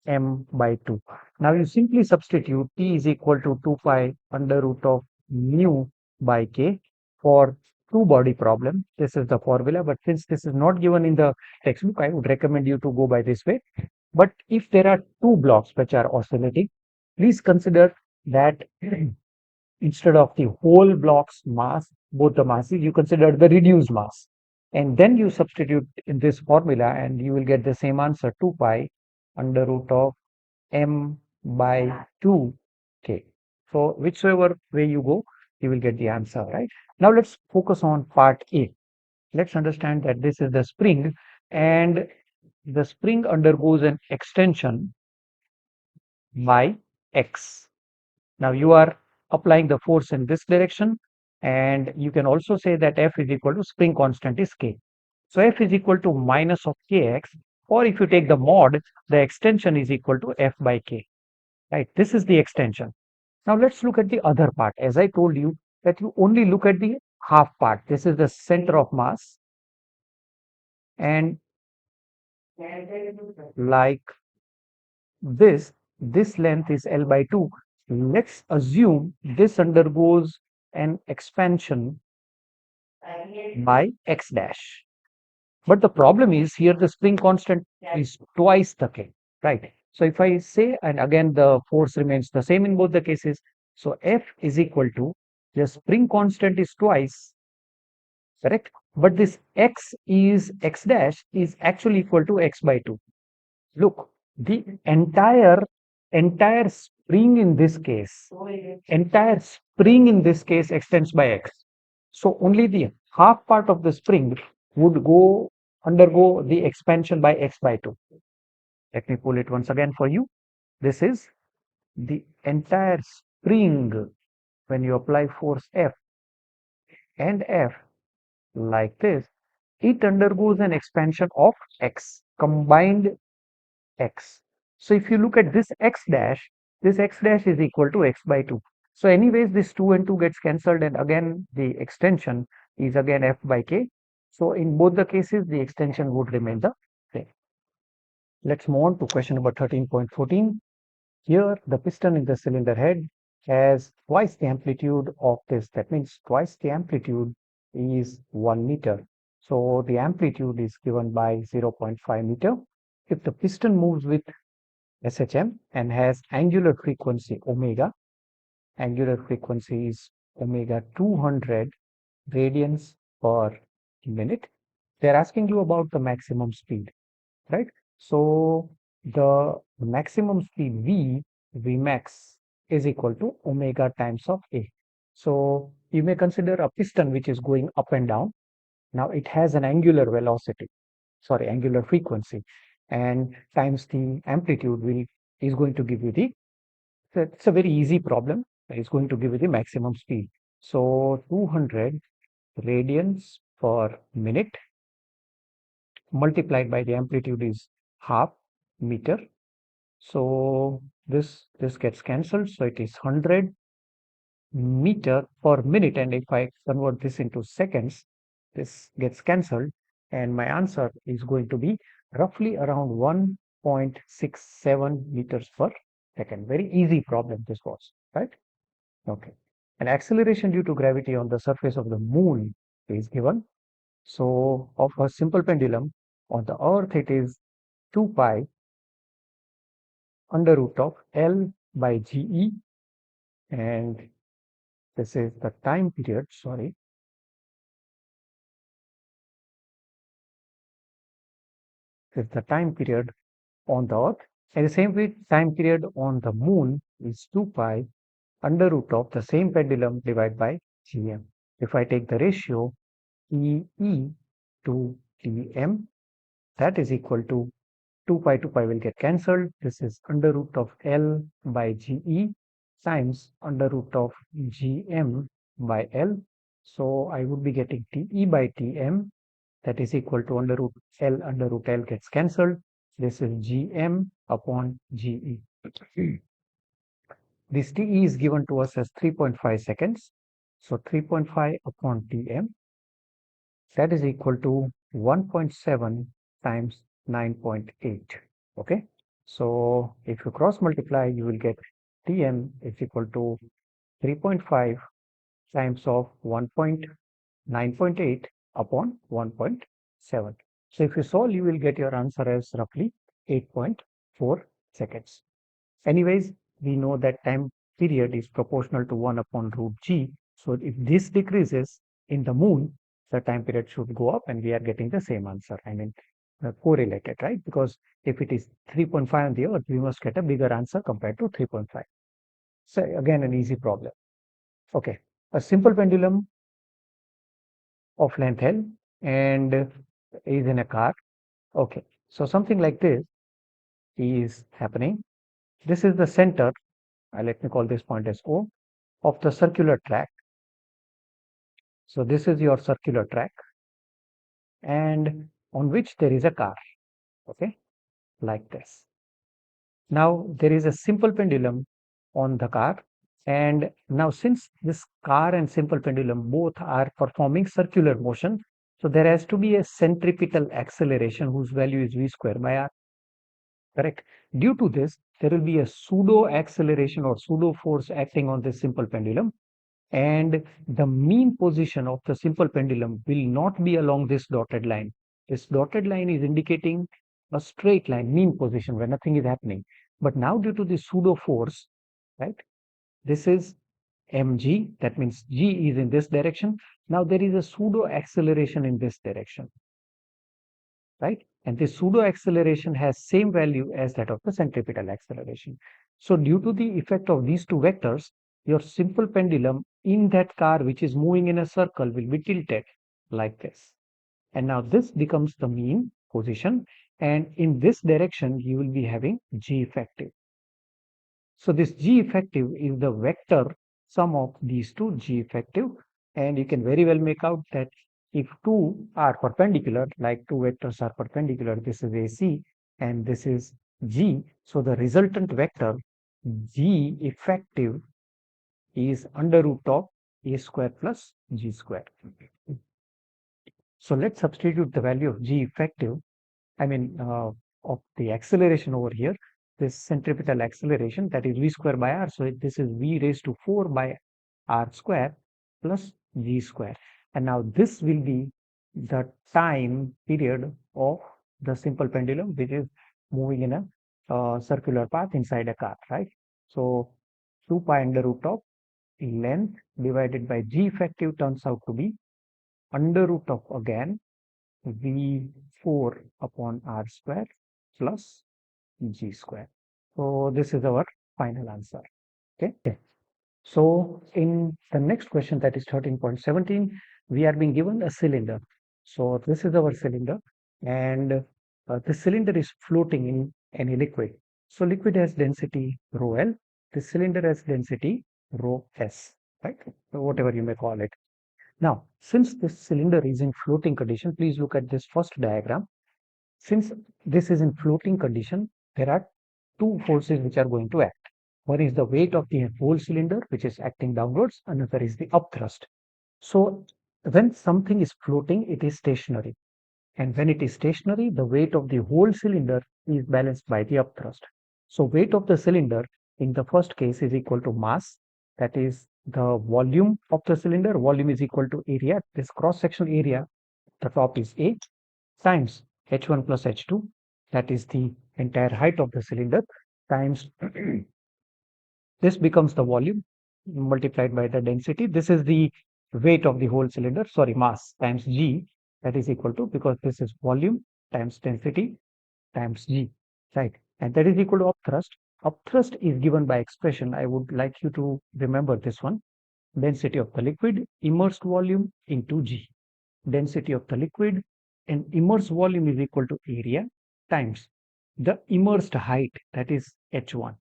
M by 2. Now you simply substitute T is equal to 2 pi under root of mu by K for two body problem. This is the formula, but since this is not given in the textbook, I would recommend you to go by this way. But if there are two blocks which are oscillating, Please consider that instead of the whole block's mass, both the masses, you consider the reduced mass. And then you substitute in this formula and you will get the same answer, 2 pi under root of m by 2k. So whichever way you go, you will get the answer, right? Now let's focus on part A. Let's understand that this is the spring and the spring undergoes an extension by x. Now you are applying the force in this direction, and you can also say that F is equal to spring constant is K. So F is equal to minus of Kx, or if you take the mod, the extension is equal to F by K, right? This is the extension. Now let's look at the other part. As I told you that you only look at the half part. This is the center of mass, and like this length is L by 2. Let's assume this undergoes an expansion by x dash. But the problem is here the spring constant is twice the k, right? So if I say, and again the force remains the same in both the cases, so F is equal to the spring constant is twice, correct? But this x dash is actually equal to x by 2. Look, the entire spring in this case, extends by x. So only the half part of the spring would go undergo the expansion by x by 2. Let me pull it once again for you. This is the entire spring when you apply force F and F like this, it undergoes an expansion of x, combined x. So if you look at this x dash is equal to x by 2. So anyways, this 2 and 2 gets cancelled, and again the extension is again f by k. So in both the cases, the extension would remain the same. Let's move on to question number 13.14. Here, the piston in the cylinder head has twice the amplitude of this. That means twice the amplitude is 1 meter. So the amplitude is given by 0.5 meter. If the piston moves with S.H.M and has angular frequency omega, angular frequency is omega 200 radians per minute. They're asking you about the maximum speed, right? So the maximum speed V max is equal to omega times of A. So you may consider a piston which is going up and down. Now it has an angular velocity, sorry, angular frequency, and times the amplitude is going to give you the, so it's a very easy problem. It's going to give you the maximum speed. So 200 radians per minute multiplied by the amplitude is half meter. So this gets cancelled. So it is 100 meter per minute. And if I convert this into seconds, this gets cancelled. And my answer is going to be roughly around 1.67 meters per second. Very easy problem this was, right? Okay. An acceleration due to gravity on the surface of the moon is given. So of a simple pendulum on the earth, it is 2 pi under root of L by GE, and this is the time period, sorry, this is the time period on the earth, and the same way time period on the moon is 2 pi under root of the same pendulum divided by GM. If I take the ratio EE to TM, that is equal to 2 pi will get cancelled. This is under root of L by GE times under root of GM by L. So I would be getting TE by TM, that is equal to under root L gets cancelled. This is GM upon GE. This TE is given to us as 3.5 seconds. So 3.5 upon TM, that is equal to 1.7 times 9.8. Okay. So if you cross multiply, you will get Tm is equal to 3.5 times of 1.9.8 upon 1.7. So if you solve, you will get your answer as roughly 8.4 seconds. Anyways, we know that time period is proportional to 1 upon root g. So if this decreases in the moon, the time period should go up and we are getting the same answer. I mean, correlated, right? Because if it is 3.5 on the earth, we must get a bigger answer compared to 3.5. So again, an easy problem. Okay, a simple pendulum of length L and is in a car. Okay, so something like this is happening. This is the center, let me call this point as O, of the circular track. So this is your circular track and on which there is a car, okay, like this. Now there is a simple pendulum on the car, and now since this car and simple pendulum both are performing circular motion, so there has to be a centripetal acceleration whose value is v square by r. Correct. Due to this, there will be a pseudo acceleration or pseudo force acting on this simple pendulum, and the mean position of the simple pendulum will not be along this dotted line. This dotted line is indicating a straight line, mean position where nothing is happening. But now due to the pseudo force, right, this is mg, that means g is in this direction. Now there is a pseudo acceleration in this direction, right? And this pseudo acceleration has same value as that of the centripetal acceleration. So due to the effect of these two vectors, your simple pendulum in that car which is moving in a circle will be tilted like this. And now this becomes the mean position, and in this direction you will be having G effective. So this G effective is the vector sum of these two G effective, and you can very well make out that if two are perpendicular, like two vectors are perpendicular, this is AC and this is G, so the resultant vector G effective is under root of A square plus G square. So let's substitute the value of G effective, I mean, of the acceleration over here, this centripetal acceleration, that is v square by r. So this is v raised to 4 by r square plus g square. And now this will be the time period of the simple pendulum, which is moving in a circular path inside a car, right? So 2 pi under root of length divided by g effective turns out to be under root of, again, v4 upon r square plus g square. So this is our final answer. Okay. So in the next question, that is 13.17, we are being given a cylinder. So this is our cylinder, and the cylinder is floating in any liquid. So liquid has density rho L. The cylinder has density rho S, right? So whatever you may call it. Now, since this cylinder is in floating condition, please look at this first diagram. Since this is in floating condition, there are two forces which are going to act. One is the weight of the whole cylinder, which is acting downwards. Another is the upthrust. So when something is floating, it is stationary. And when it is stationary, the weight of the whole cylinder is balanced by the upthrust. So weight of the cylinder in the first case is equal to mass, that is the volume of the cylinder. Volume is equal to area. This cross-sectional area, the top is A, times H1 plus H2, that is the entire height of the cylinder, times this becomes the volume multiplied by the density. This is the weight of the whole cylinder, sorry, mass, times G, that is equal to, because this is volume times density times G, right? And that is equal to upthrust. Upthrust is given by expression. I would like you to remember this one. Density of the liquid, immersed volume into G. Density of the liquid and immersed volume is equal to area times the immersed height, that is H1,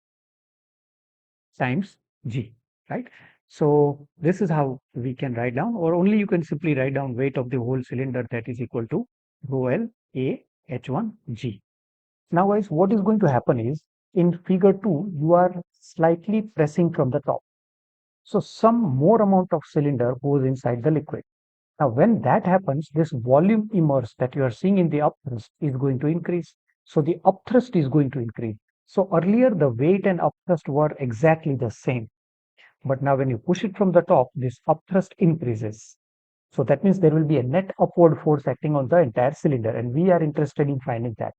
times G, right? So this is how we can write down, or only you can simply write down weight of the whole cylinder, that is equal to rho L A H1 G. Now guys, what is going to happen is, in figure 2, you are slightly pressing from the top. So some more amount of cylinder goes inside the liquid. Now when that happens, this volume immersed that you are seeing in the upthrust is going to increase. So the upthrust is going to increase. So earlier the weight and upthrust were exactly the same. But now when you push it from the top, this upthrust increases. So that means there will be a net upward force acting on the entire cylinder, and we are interested in finding that.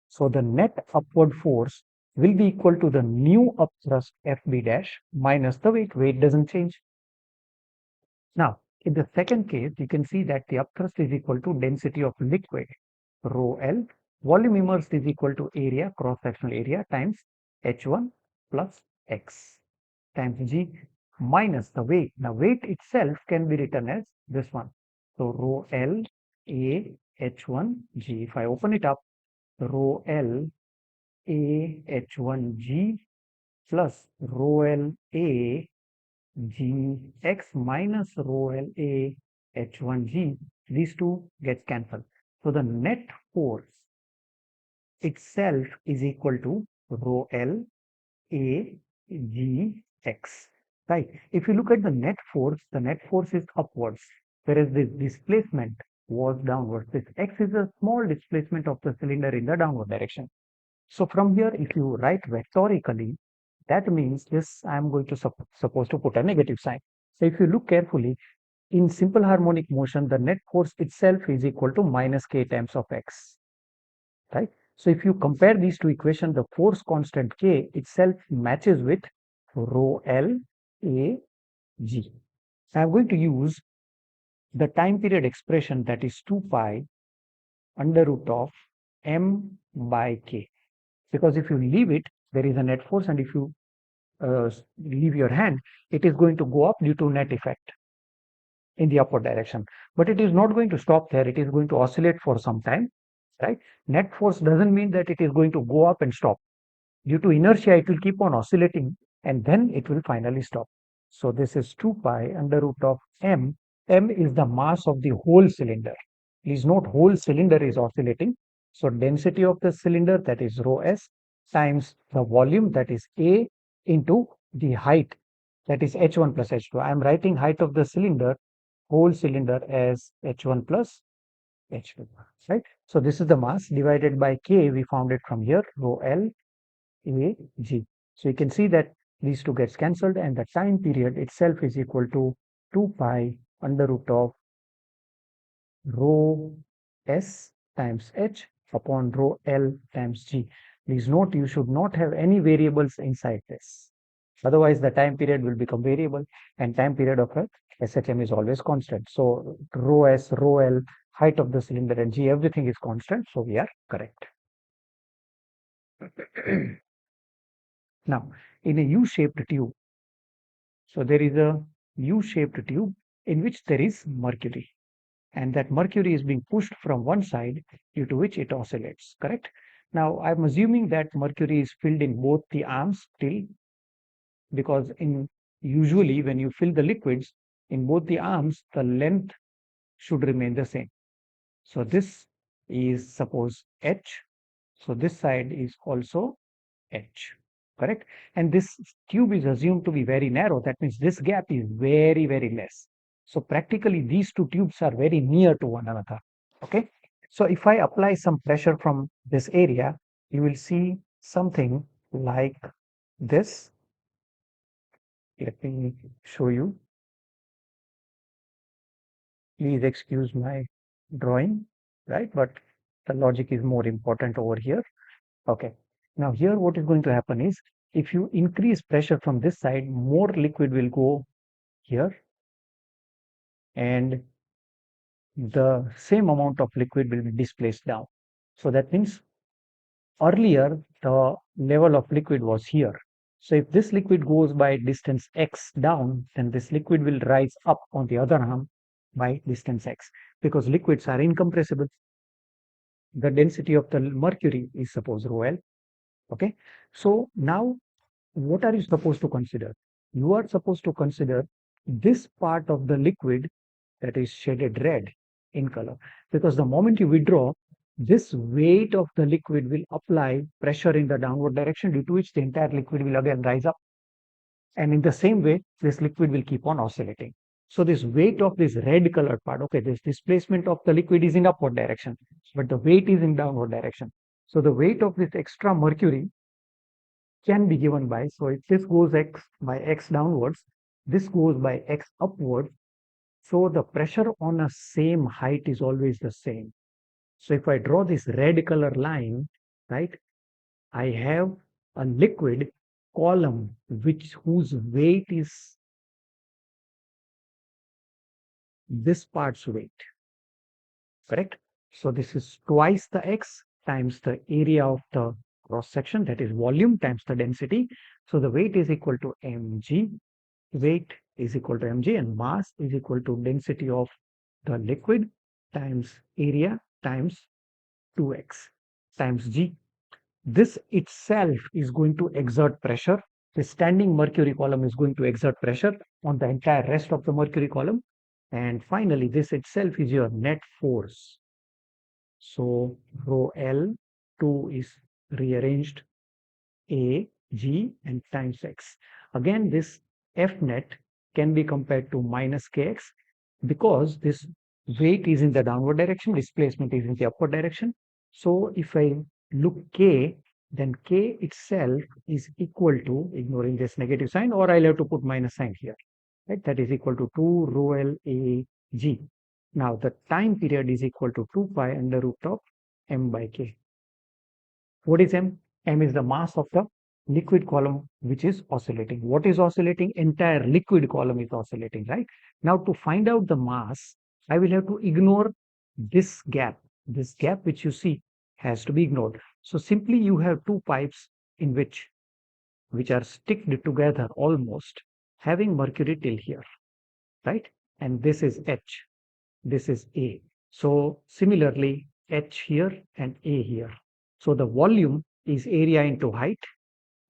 So the net upward force will be equal to the new upthrust FB dash minus the weight. Weight doesn't change. Now, in the second case, you can see that the upthrust is equal to density of liquid, rho L, volume immersed is equal to area, cross-sectional area, times H1 plus X times G minus the weight. Now, weight itself can be written as this one. So, rho L A H1 G. If I open it up, rho L A H1 G plus rho L A Gx minus rho L A H1G, these two get cancelled. So the net force itself is equal to rho L A Gx. Right. If you look at the net force is upwards, whereas this displacement was downwards. This x is a small displacement of the cylinder in the downward direction. So from here, if you write vectorically, that means this I am going to suppose to put a negative sign. So if you look carefully, in simple harmonic motion, the net force itself is equal to minus k times of x, right? So if you compare these two equations, the force constant k itself matches with rho L A G. I am going to use the time period expression, that is 2 pi under root of m by k, because if you leave it, there is a net force, and if you leave your hand, it is going to go up due to net effect in the upward direction. But it is not going to stop there. It is going to oscillate for some time, right? Net force doesn't mean that it is going to go up and stop. Due to inertia, it will keep on oscillating and then it will finally stop. So this is 2 pi under root of m. M is the mass of the whole cylinder. Please note, whole cylinder is oscillating. So density of the cylinder, that is rho s, times the volume, that is A, into the height, that is H1 plus H2. I am writing height of the cylinder, whole cylinder, as H1 plus H2, right? So this is the mass divided by K. We found it from here, rho L A G. So you can see that these two gets cancelled, and the time period itself is equal to 2 pi under root of rho S times H upon rho L times G. Please note, you should not have any variables inside this. Otherwise, the time period will become variable, and time period of a S.H.M is always constant. So rho S, rho L, height of the cylinder, and G, everything is constant. So we are correct. Now, in a U-shaped tube, so there is a U-shaped tube in which there is mercury, and that mercury is being pushed from one side, due to which it oscillates, correct? Now, I'm assuming that mercury is filled in both the arms till, because in usually when you fill the liquids in both the arms, the length should remain the same. So this is, suppose, H. So this side is also H, correct? And this tube is assumed to be very narrow. That means this gap is very, very less. So practically these two tubes are very near to one another. Okay. So if I apply some pressure from this area, you will see something like this. Let me show you. Please excuse my drawing, right? But the logic is more important over here. Okay. Now here what is going to happen is, if you increase pressure from this side, more liquid will go here, and the same amount of liquid will be displaced down. So that means earlier the level of liquid was here. So if this liquid goes by distance x down, then this liquid will rise up on the other arm by distance x, because liquids are incompressible. The density of the mercury is, suppose, rho L. Okay. So now what are you supposed to consider? You are supposed to consider this part of the liquid that is shaded red in color, because the moment you withdraw, this weight of the liquid will apply pressure in the downward direction, due to which the entire liquid will again rise up. And in the same way, this liquid will keep on oscillating. So this weight of this red colored part, okay, this displacement of the liquid is in upward direction, but the weight is in downward direction. So the weight of this extra mercury can be given by, so if this goes x by x downwards, this goes by x upwards. So the pressure on a same height is always the same. So if I draw this red color line, right, I have a liquid column whose weight is this part's weight, correct? So this is twice the x times the area of the cross section, that is volume times the density. So the weight is equal to mg, weight is equal to mg, and mass is equal to density of the liquid times area times 2x times g. This itself is going to exert pressure. The standing mercury column is going to exert pressure on the entire rest of the mercury column. And finally, this itself is your net force. So rho L2 is rearranged A, G, and times X. Again, this F net can be compared to minus Kx because this weight is in the downward direction, displacement is in the upward direction. So if I look K, then K itself is equal to, ignoring this negative sign, or I'll have to put minus sign here, right? That is equal to 2 rho L A G. Now the time period is equal to 2 pi under root of m by k. What is m? M is the mass of the liquid column which is oscillating. What is oscillating? Entire liquid column is oscillating, right? Now to find out the mass, I will have to ignore this gap. This gap which you see has to be ignored. So simply you have two pipes in which are sticked together almost, having mercury till here, right? And this is H, this is A. So similarly, H here and A here. So the volume is area into height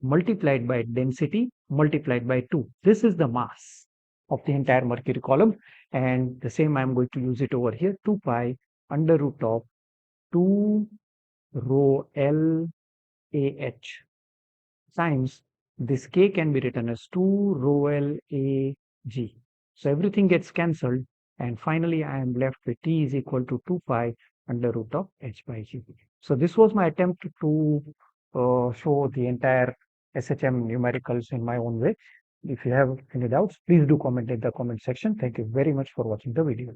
multiplied by density multiplied by 2. This is the mass of the entire mercury column. And the same I'm going to use it over here, 2 pi under root of 2 rho L A H times this K can be written as 2 rho L A G. So everything gets cancelled, and finally I am left with T is equal to 2 pi under root of H by G. So this was my attempt to show the entire S.H.M numericals in my own way. If you have any doubts, please do comment in the comment section. Thank you very much for watching the video.